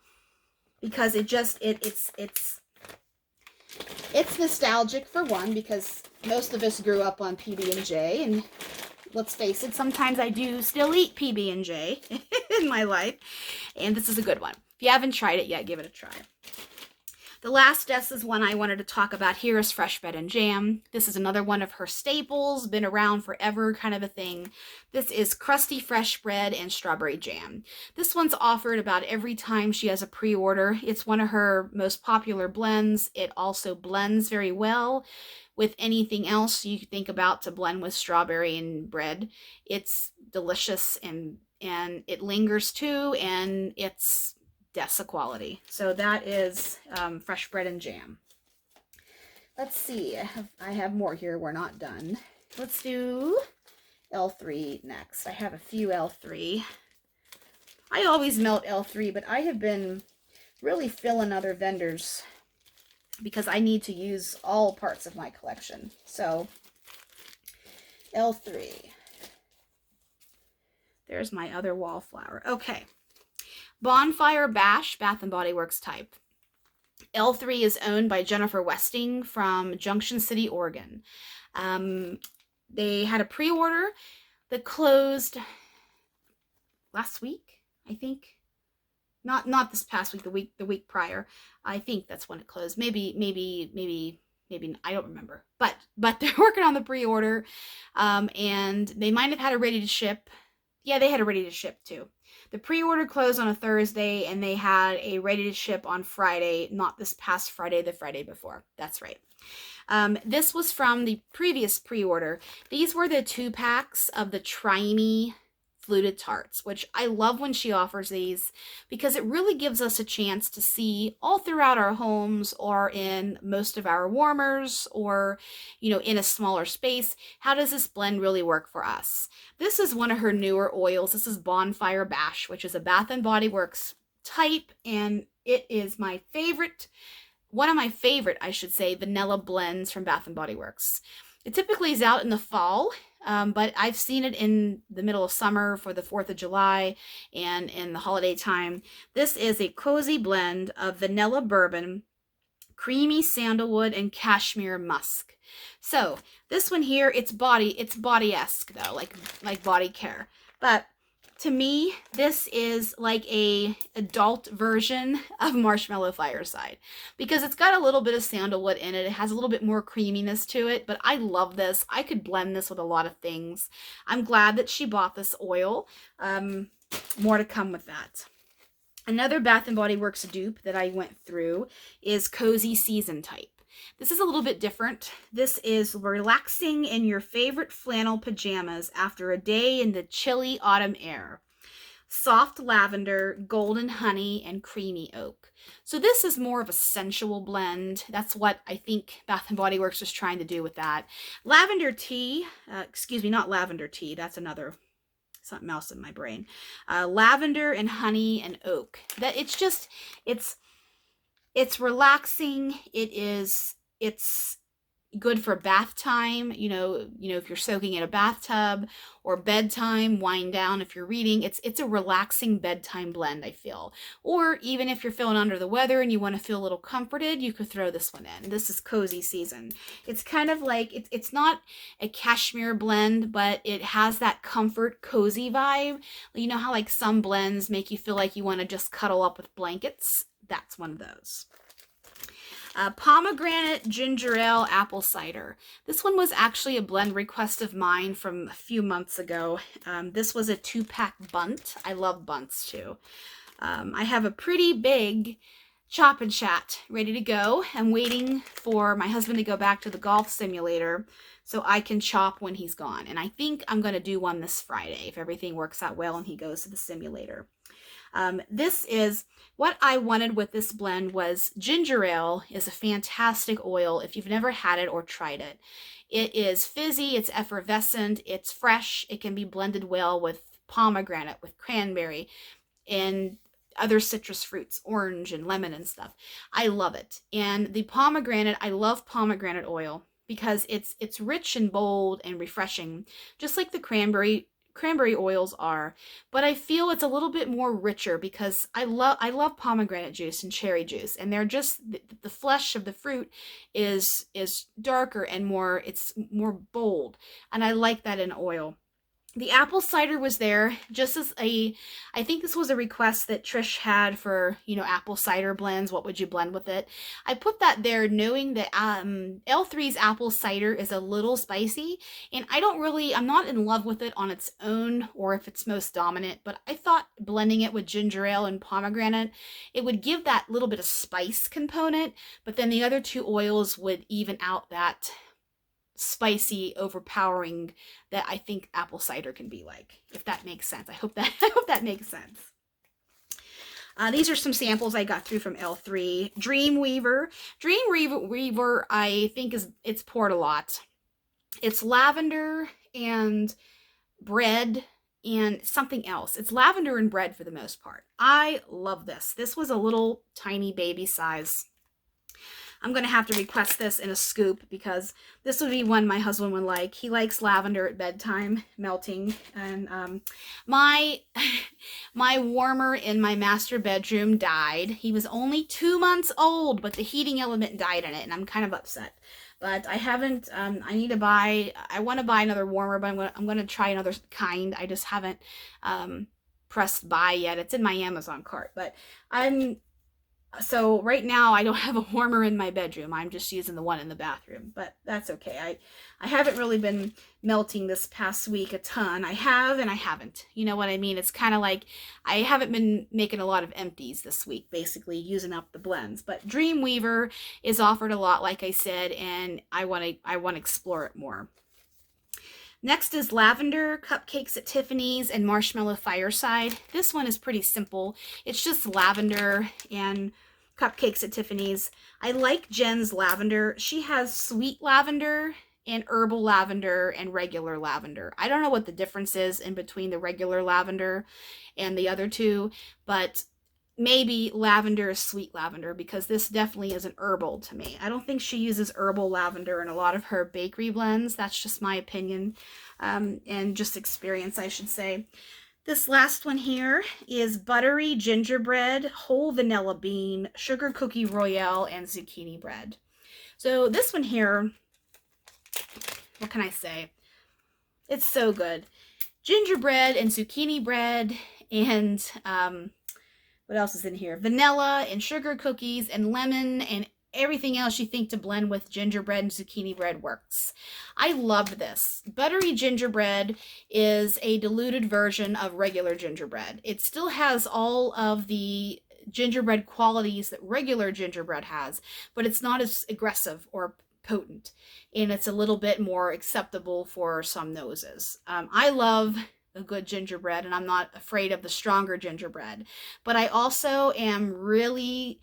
A: because it just, it's nostalgic for one, because most of us grew up on PB&J, and let's face it, sometimes I do still eat PB&J in my life, and this is a good one. If you haven't tried it yet, give it a try. The last Desas one I wanted to talk about here is Fresh Bread and Jam. This is another one of her staples, been around forever kind of a thing. This is crusty fresh bread and strawberry jam. This one's offered about every time she has a pre-order. It's one of her most popular blends. It also blends very well with anything else you think about to blend with strawberry and bread. It's delicious and it lingers too, and it's Desa quality. So that is Fresh Bread and Jam. Let's see. I have more here. We're not done. Let's do L3 next. I have a few L3. I always melt L3, but I have been really filling other vendors because I need to use all parts of my collection. So L3. There's my other wallflower. Okay. Bonfire Bash, Bath & Body Works type. L3 is owned by Jennifer Westing from Junction City, Oregon. They had a pre-order that closed last week, I think. Not this past week, the week prior. I think that's when it closed. Maybe I don't remember. But they're working on the pre-order, and they might have had it ready to ship. Yeah, they had it ready to ship too. The pre-order closed on a Thursday, and they had a ready to ship on Friday, not this past Friday, the Friday before. That's right. This was from the previous pre-order. These were the 2-packs of the Try-Me fluted tarts, which I love when she offers these because it really gives us a chance to see all throughout our homes or in most of our warmers or, you know, in a smaller space. How does this blend really work for us? This is one of her newer oils. This is Bonfire Bash, which is a Bath & Body Works type, and it is my favorite, one of my favorite, I should say, vanilla blends from Bath & Body Works. It typically is out in the fall, but I've seen it in the middle of summer for the 4th of July and in the holiday time. This is a cozy blend of vanilla bourbon, creamy sandalwood, and cashmere musk. So this one here, it's body-esque though, like body care. But to me, this is like a adult version of Marshmallow Fireside because it's got a little bit of sandalwood in it. It has a little bit more creaminess to it, but I love this. I could blend this with a lot of things. I'm glad that she bought this oil. More to come with that. Another Bath & Body Works dupe that I went through is Cozy Season type. This is a little bit different. This is relaxing in your favorite flannel pajamas after a day in the chilly autumn air. soft lavender, golden honey, and creamy oak. So this is more of a sensual blend. That's what I think Bath & Body Works was trying to do with that. Lavender tea, excuse me, not lavender tea, that's another, something else in my brain. Lavender and honey and oak. That it's relaxing. It's good for bath time, if you're soaking in a bathtub, or bedtime, wind down if you're reading. It's a relaxing bedtime blend, I feel. Or even if you're feeling under the weather and you want to feel a little comforted, you could throw this one in. This is cozy season. It's kind of like, it's not a cashmere blend, but it has that comfort, cozy vibe. You know how like some blends make you feel like you want to just cuddle up with blankets? That's one of those. Pomegranate ginger ale apple cider. This one was actually a blend request of mine from a few months ago. This was a 2-pack bunt. I love bunts too. I have a pretty big chop and chat ready to go. I'm waiting for my husband to go back to the golf simulator so I can chop when he's gone. And I think I'm going to do one this Friday if everything works out well and he goes to the simulator. This is what I wanted with this blend. Was ginger ale is a fantastic oil if you've never had it or tried it. It is fizzy, it's effervescent, it's fresh, it can be blended well with pomegranate, with cranberry, and other citrus fruits, orange and lemon and stuff. I love it. And the pomegranate, I love pomegranate oil because it's rich and bold and refreshing, just like the cranberry oils are, but I feel it's a little bit more richer because I love pomegranate juice and cherry juice, and they're just the flesh of the fruit is darker and it's more bold, and I like that in oil. The apple cider was there just as I think this was a request that Trish had for, apple cider blends. What would you blend with it? I put that there knowing that L3's apple cider is a little spicy, and I'm not in love with it on its own or if it's most dominant, but I thought blending it with ginger ale and pomegranate, it would give that little bit of spice component, but then the other two oils would even out that spicy, overpowering that I think apple cider can be like, if that makes sense. I hope that makes sense. These are some samples I got through from L3. Dreamweaver, I think it's poured a lot. It's lavender and bread and something else. It's lavender and bread for the most part. I love this. This was a little tiny baby size. I'm going to have to request this in a scoop because this would be one my husband would like. He likes lavender at bedtime, melting. And my warmer in my master bedroom died. He was only 2 months old, but the heating element died in it, and I'm kind of upset. But I haven't, I want to buy another warmer, but I'm going to try another kind. I just haven't pressed buy yet. It's in my Amazon cart, but so right now I don't have a warmer in my bedroom. I'm just using the one in the bathroom, but that's okay. I haven't really been melting this past week a ton. I have and I haven't. You know what I mean? It's kind of like I haven't been making a lot of empties this week, basically using up the blends. But Dreamweaver is offered a lot, like I said, and I want to explore it more. Next is Lavender Cupcakes at Tiffany's and Marshmallow Fireside. This one is pretty simple. It's just lavender and Cupcakes at Tiffany's. I like Jen's lavender. She has sweet lavender and herbal lavender and regular lavender. I don't know what the difference is in between the regular lavender and the other two, but maybe lavender is sweet lavender because this definitely isn't herbal to me. I don't think she uses herbal lavender in a lot of her bakery blends. That's just my opinion and just experience, I should say. This last one here is Buttery Gingerbread, Whole Vanilla Bean, Sugar Cookie Royale, and Zucchini Bread. So this one here, what can I say? It's so good. Gingerbread and zucchini bread and what else is in here? Vanilla and sugar cookies and lemon and everything else you think to blend with gingerbread and zucchini bread works. I love this. Buttery gingerbread is a diluted version of regular gingerbread. It still has all of the gingerbread qualities that regular gingerbread has, but it's not as aggressive or potent, and it's a little bit more acceptable for some noses. I love a good gingerbread, and I'm not afraid of the stronger gingerbread. But I also am really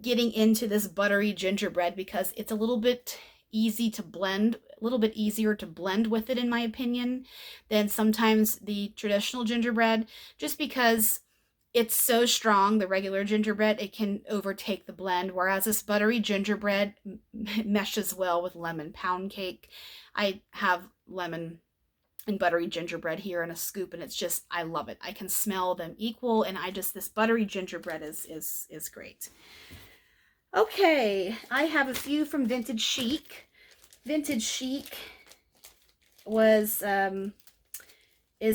A: getting into this buttery gingerbread because it's a little bit easy to blend, a little bit easier to blend with it, in my opinion, than sometimes the traditional gingerbread, just because it's so strong, the regular gingerbread, it can overtake the blend, whereas this buttery gingerbread meshes well with lemon pound cake. I have lemon and buttery gingerbread here in a scoop, and it's just, I love it. I can smell them equal, and this buttery gingerbread is great. Okay, I have a few from Vintage Chic. Vintage Chic is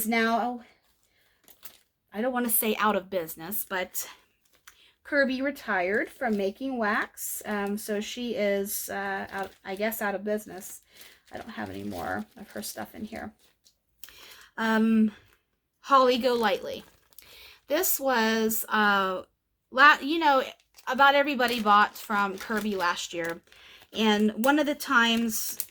A: now, I don't want to say out of business, but Kirby retired from making wax, so she is, out, I guess, out of business. I don't have any more of her stuff in here. Holly Go Lightly. This was, you know, about everybody bought from Kirby last year, and one of the times,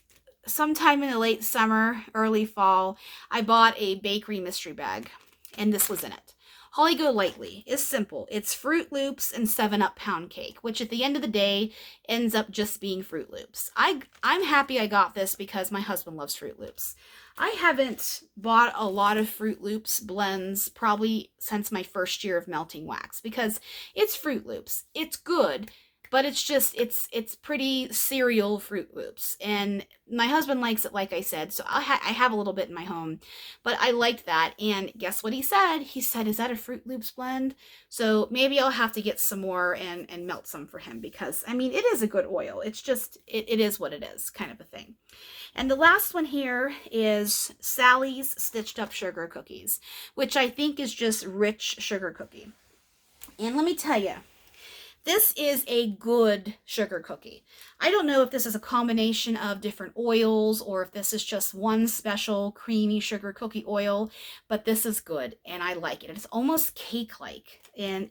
A: sometime in the late summer, early fall, I bought a bakery mystery bag, and this was in it. Holly Go Lightly is simple. It's Fruit Loops and 7-Up pound cake, which at the end of the day ends up just being Fruit Loops. I'm happy I got this because my husband loves Fruit Loops. I haven't bought a lot of Fruit Loops blends probably since my first year of melting wax, because it's Fruit Loops. It's good, but it's just, it's pretty cereal Fruit Loops. And my husband likes it, like I said, so I have a little bit in my home, but I liked that. And guess what he said? He said, is that a Fruit Loops blend? So maybe I'll have to get some more and melt some for him, because, I mean, it is a good oil. It's just, it is what it is, kind of a thing. And the last one here is Sally's Stitched Up Sugar Cookies, which I think is just rich sugar cookie. And let me tell you, this is a good sugar cookie. I don't know if this is a combination of different oils or if this is just one special creamy sugar cookie oil, but this is good and I like it. It's almost cake-like, and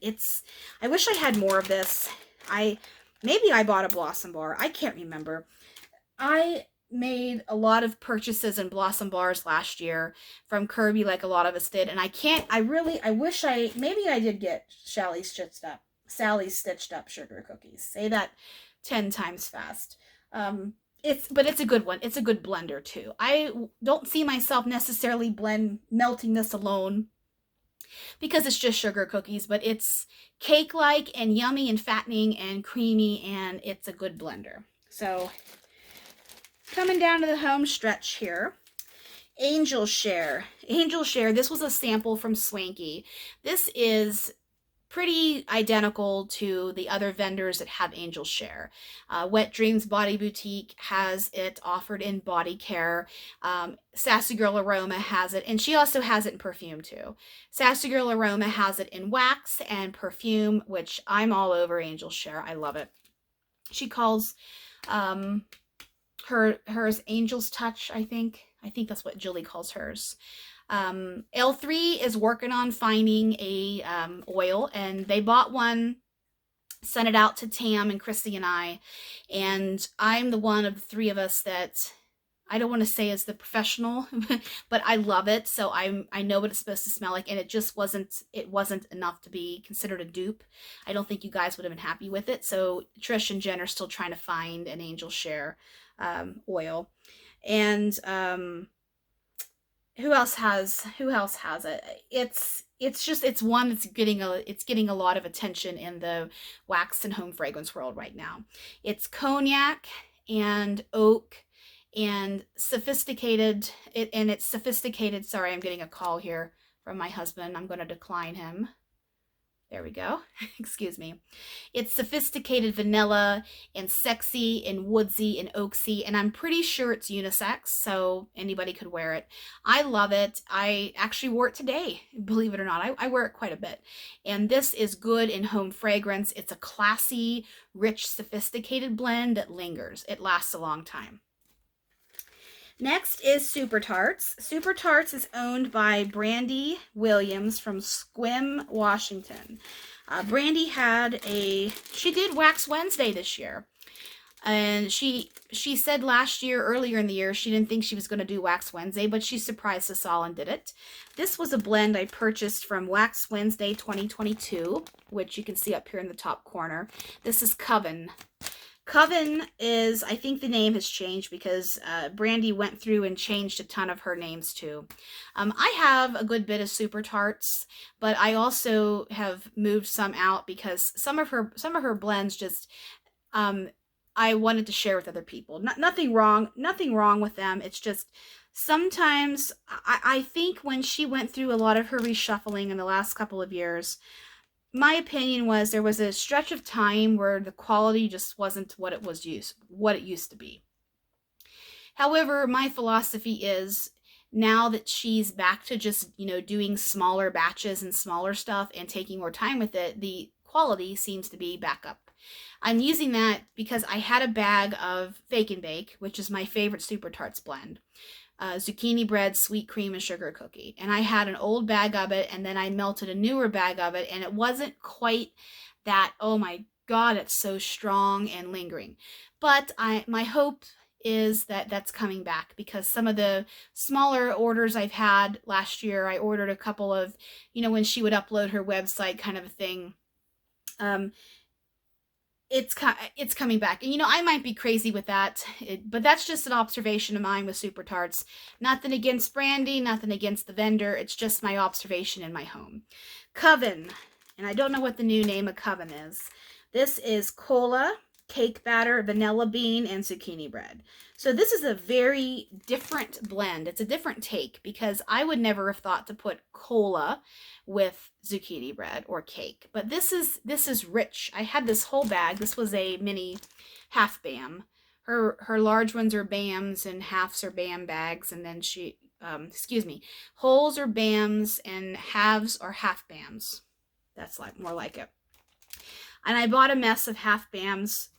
A: I wish I had more of this. Maybe I bought a Blossom Bar. I can't remember. I made a lot of purchases in Blossom Bars last year from Kirby, like a lot of us did, and maybe I did get Sally's Stitched Up Sugar Cookies. Say that 10 times fast. But it's a good one. It's a good blender too. I don't see myself necessarily melting this alone because it's just sugar cookies, but it's cake-like and yummy and fattening and creamy, and it's a good blender. So coming down to the home stretch here, Angel Share. Angel Share, this was a sample from Swanky. This is pretty identical to the other vendors that have Angel Share. Wet Dreams Body Boutique has it offered in body care. Sassy Girl Aroma has it, and she also has it in perfume too. Sassy Girl Aroma has it in wax and perfume, which I'm all over Angel Share. I love it. She calls hers Angel's Touch, I think. I think that's what Julie calls hers. L3 is working on finding a oil, and they bought one, sent it out to Tam and Christy and I, and I'm the one of the three of us that I don't want to say is the professional, but I love it, so I know what it's supposed to smell like, and it wasn't enough to be considered a dupe. I don't think you guys would have been happy with it, so Trish and Jen are still trying to find an Angel Share oil. And who else has it? It's one that's getting a lot of attention in the wax and home fragrance world right now. It's cognac and oak and sophisticated. It's sophisticated. Sorry, I'm getting a call here from my husband. I'm going to decline him. There we go. Excuse me. It's sophisticated vanilla and sexy and woodsy and oaksy, and I'm pretty sure it's unisex, so anybody could wear it. I love it. I actually wore it today, believe it or not. I wear it quite a bit. And this is good in home fragrance. It's a classy, rich, sophisticated blend that lingers. It lasts a long time. Next is Super Tarts. Super Tarts is owned by Brandy Williams from Sequim, Washington. Brandy she did Wax Wednesday this year. And she said last year, earlier in the year, she didn't think she was going to do Wax Wednesday, but she surprised us all and did it. This was a blend I purchased from Wax Wednesday 2022, which you can see up here in the top corner. This is Coven. Coven is, I think the name has changed because Brandy went through and changed a ton of her names too. I have a good bit of Super Tarts, but I also have moved some out because some of her blends just I wanted to share with other people. Nothing wrong with them. It's just sometimes I think when she went through a lot of her reshuffling in the last couple of years, my opinion was there was a stretch of time where the quality just wasn't what it used to be. However, my philosophy is now that she's back to just, doing smaller batches and smaller stuff and taking more time with it, the quality seems to be back up. I'm using that because I had a bag of Bake and Bake, which is my favorite Super Tarts blend. Zucchini bread, sweet cream, and sugar cookie. And I had an old bag of it, and then I melted a newer bag of it, and it wasn't quite that, oh my God, it's so strong and lingering. But my hope is that that's coming back because some of the smaller orders I've had last year, I ordered a couple of, when she would upload her website kind of a thing. It's coming back. And, I might be crazy with that, but that's just an observation of mine with Super Tarts. Nothing against Brandy, nothing against the vendor. It's just my observation in my home. Coven, and I don't know what the new name of Coven is. This is cola, cake batter, vanilla bean, and zucchini bread. So this is a very different blend. It's a different take because I would never have thought to put cola with zucchini bread or cake. But this is rich. I had this whole bag. This was a mini half BAM. Her large ones are BAMs and halves are BAM bags, and then wholes are BAMs and halves are half BAMs. That's more like it. And I bought a mess of half BAMs.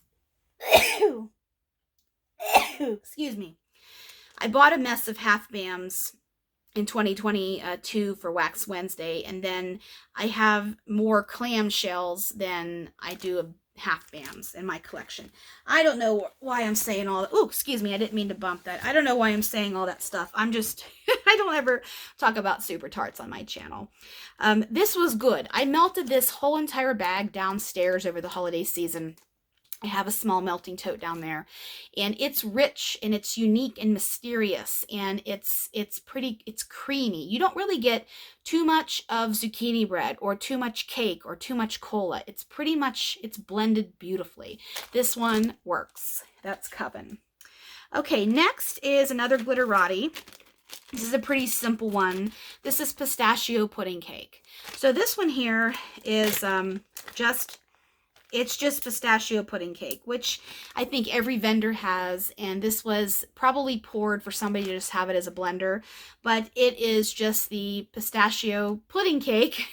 A: Excuse me. I bought a mess of half BAMs in 2022 for Wax Wednesday, and then I have more clamshells than I do of half BAMs in my collection. I don't know why I'm saying all that. Oh, excuse me, I didn't mean to bump that. I don't know why I'm saying all that stuff. I'm just, I don't ever talk about Super Tarts on my channel. This was good. I melted this whole entire bag downstairs over the holiday season. I have a small melting tote down there, and it's rich and it's unique and mysterious, and it's creamy. You don't really get too much of zucchini bread or too much cake or too much cola. It's blended beautifully. This one works. That's Coven. Okay, next is another Glitterati. This is a pretty simple one. This is pistachio pudding cake. So this one here is it's just pistachio pudding cake, which I think every vendor has, and this was probably poured for somebody to just have it as a blender, but it is just the pistachio pudding cake.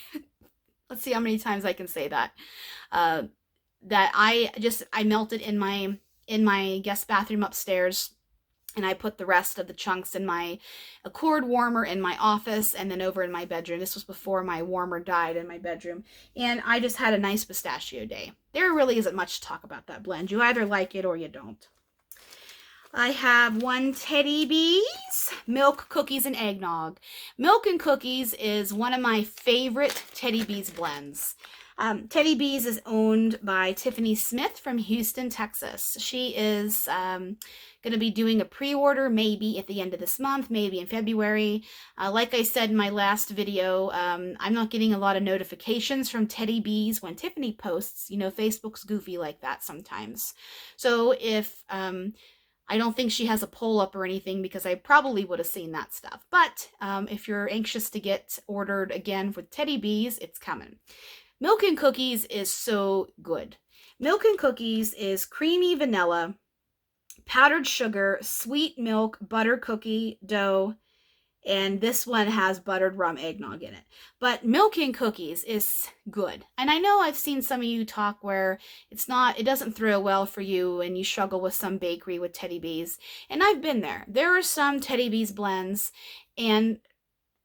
A: Let's see how many times I can say that. That I melted in my guest bathroom upstairs, and I put the rest of the chunks in my Accord warmer in my office and then over in my bedroom. This was before my warmer died in my bedroom. And I just had a nice pistachio day. There really isn't much to talk about that blend. You either like it or you don't. I have one Teddy Bees, milk, cookies, and eggnog. Milk and cookies is one of my favorite Teddy Bees blends. Teddy Bees is owned by Tiffany Smith from Houston, Texas. She is going to be doing a pre-order maybe at the end of this month, maybe in February. Like I said in my last video, I'm not getting a lot of notifications from Teddy Bees when Tiffany posts. Facebook's goofy like that sometimes. So if I don't think she has a poll up or anything because I probably would have seen that stuff. But if you're anxious to get ordered again with Teddy Bees, it's coming. Milk and Cookies is so good. Milk and Cookies is creamy vanilla, powdered sugar, sweet milk, butter cookie dough, and this one has buttered rum eggnog in it. But Milk and Cookies is good. And I know I've seen some of you talk where it doesn't throw well for you and you struggle with some bakery with Teddy Bees. And I've been there. There are some Teddy Bees blends, and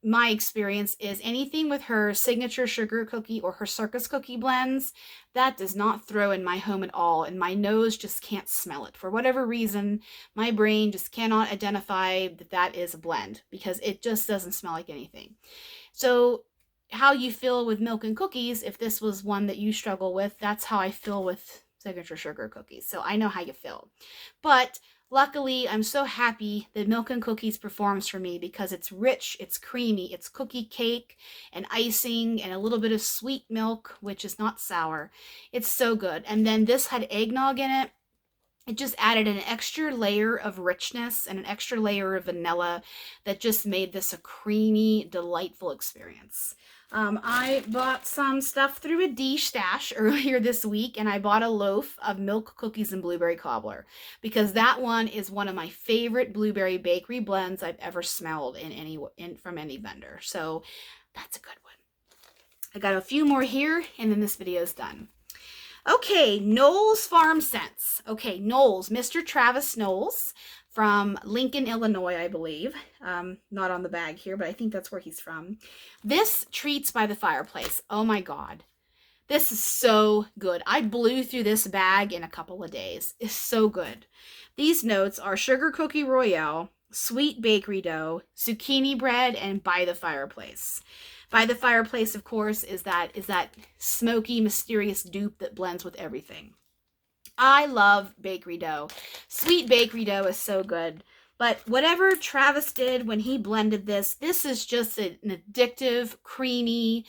A: my experience is anything with her signature sugar cookie or her circus cookie blends, that does not throw in my home at all, and my nose just can't smell it. For whatever reason, my brain just cannot identify that that is a blend because it just doesn't smell like anything. So how you feel with milk and cookies, if this was one that you struggle with, that's how I feel with signature sugar cookies. So I know how you feel. But luckily, I'm so happy that Milk and Cookies performs for me because it's rich, it's creamy, it's cookie cake and icing and a little bit of sweet milk, which is not sour. It's so good. And then this had eggnog in it. It just added an extra layer of richness and an extra layer of vanilla that just made this a creamy, delightful experience. I bought some stuff through a D-stash earlier this week, and I bought a loaf of milk cookies and blueberry cobbler because that one is one of my favorite blueberry bakery blends I've ever smelled from any vendor. So that's a good one. I got a few more here, and then this video is done. Okay, Knowles Farm Scents. Okay, Knowles, Mr. Travis Knowles from Lincoln, Illinois, I believe. Not on the bag here, but I think that's where he's from. This Treats by the Fireplace. Oh my God. This is so good. I blew through this bag in a couple of days. It's so good. These notes are Sugar Cookie Royale, Sweet Bakery Dough, Zucchini Bread, and By the Fireplace. By the Fireplace, of course, is that smoky, mysterious dupe that blends with everything. I love bakery dough. Sweet bakery dough is so good. But whatever Travis did when he blended this is just an addictive, creamy,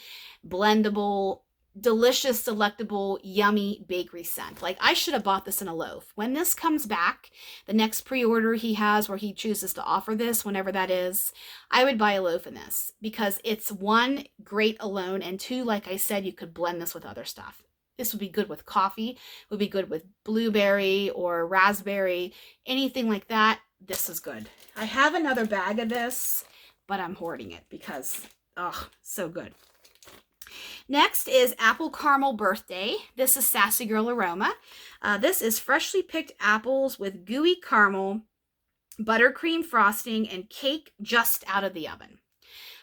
A: blendable, delicious, delectable, yummy bakery scent. Like, I should have bought this in a loaf. When this comes back, the next pre-order he has where he chooses to offer this, whenever that is, I would buy a loaf in this because it's one, great alone, and two, like I said, you could blend this with other stuff. This would be good with coffee, would be good with blueberry or raspberry, anything like that. This is good. I have another bag of this, but I'm hoarding it because, oh, so good. Next is Apple Caramel Birthday. This is Sassy Girl Aroma. This is freshly picked apples with gooey caramel, buttercream frosting, and cake just out of the oven.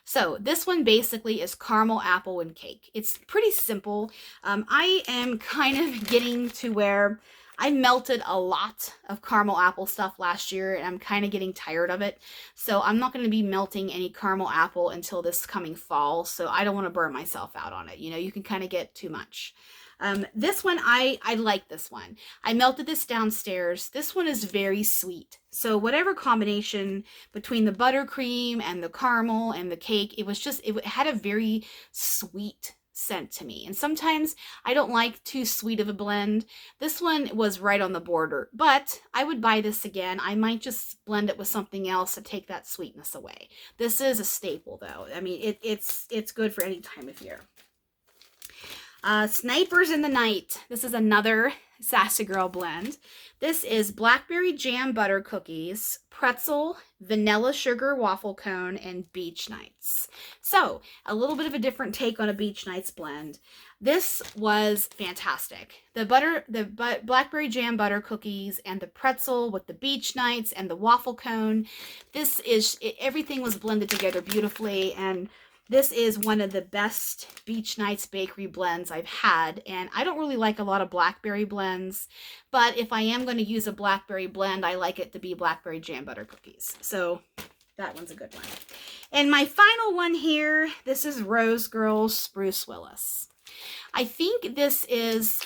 A: So this one basically is caramel, apple, and cake. It's pretty simple. I am kind of getting to where I melted a lot of caramel apple stuff last year, and I'm kind of getting tired of it. So I'm not going to be melting any caramel apple until this coming fall, so I don't want to burn myself out on it. You know, you can kind of get too much. This one, I like this one. I melted this downstairs. This one is very sweet. So whatever combination between the buttercream and the caramel and the cake, it had a very sweet scent to me. And sometimes I don't like too sweet of a blend. This one was right on the border, but I would buy this again. I might just blend it with something else to take that sweetness away. This is a staple though. I mean, it's good for any time of year. Snipers in the Night. This is another Sassy Girl blend. This is blackberry jam butter cookies, pretzel, vanilla sugar waffle cone, and beach nights. So a little bit of a different take on a beach nights blend. This was fantastic. The blackberry jam butter cookies and the pretzel with the beach nights and the waffle cone. Everything was blended together beautifully, and this is one of the best Beach Nights bakery blends I've had, and I don't really like a lot of blackberry blends, but if I am going to use a blackberry blend, I like it to be blackberry jam butter cookies. So that one's a good one. And my final one here, this is Rose Girls Spruce Willis. I think this is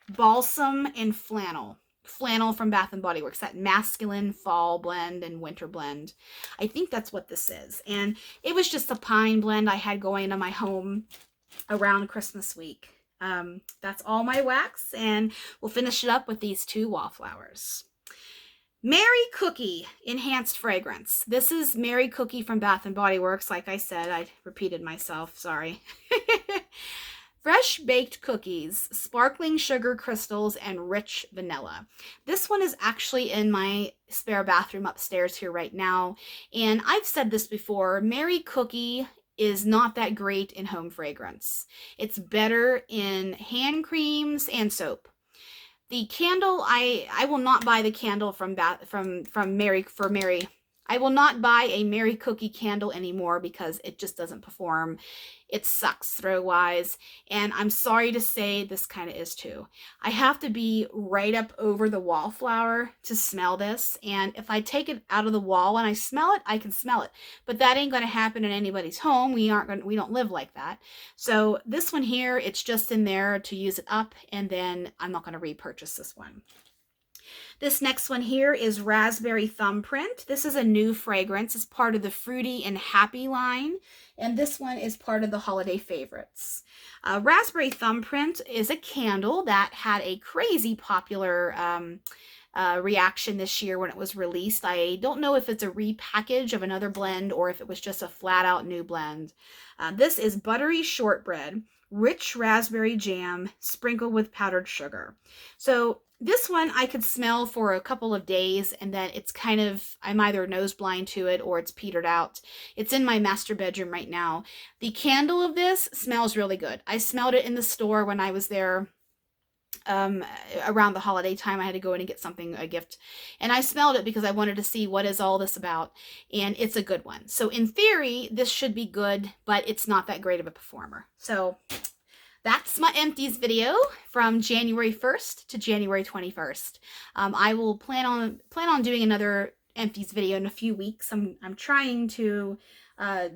A: balsam and flannel. Flannel from Bath and Body Works, that masculine fall blend and winter blend. I think that's what this is. And it was just a pine blend I had going into my home around Christmas week. That's all my wax, and we'll finish it up with these two wallflowers. Mary Cookie Enhanced Fragrance. This is Mary Cookie from Bath and Body Works. Like I said, I repeated myself, sorry. Fresh baked cookies, sparkling sugar crystals, and rich vanilla. This one is actually in my spare bathroom upstairs here right now. And I've said this before, Mary Cookie is not that great in home fragrance. It's better in hand creams and soap. The candle, I will not buy the candle from Mary. I will not buy a Merry Cookie candle anymore because it just doesn't perform. It sucks throw-wise, and I'm sorry to say this kind of is too. I have to be right up over the wallflower to smell this, and if I take it out of the wall and I smell it, I can smell it. But that ain't going to happen in anybody's home. We don't live like that. So this one here, it's just in there to use it up, and then I'm not going to repurchase this one. This next one here is Raspberry Thumbprint. This is a new fragrance. It's part of the Fruity and Happy line, and this one is part of the holiday favorites. Raspberry Thumbprint is a candle that had a crazy popular reaction this year when it was released. I don't know if it's a repackage of another blend or if it was just a flat out new blend. This is Buttery Shortbread, Rich Raspberry Jam, sprinkled with powdered sugar. So this one I could smell for a couple of days, and then it's kind of, I'm either nose blind to it or it's petered out. It's in my master bedroom right now. The candle of this smells really good. I smelled it in the store when I was there around the holiday time. I had to go in and get something, a gift, and I smelled it because I wanted to see what is all this about, and it's a good one. So in theory, this should be good, but it's not that great of a performer. So that's my Empties video from January 1st to January 21st. I will plan on doing another Empties video in a few weeks. I'm trying to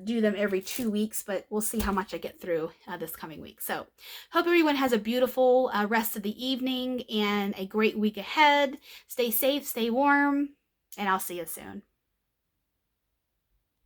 A: do them every 2 weeks, but we'll see how much I get through this coming week. So hope everyone has a beautiful rest of the evening and a great week ahead. Stay safe, stay warm, and I'll see you soon.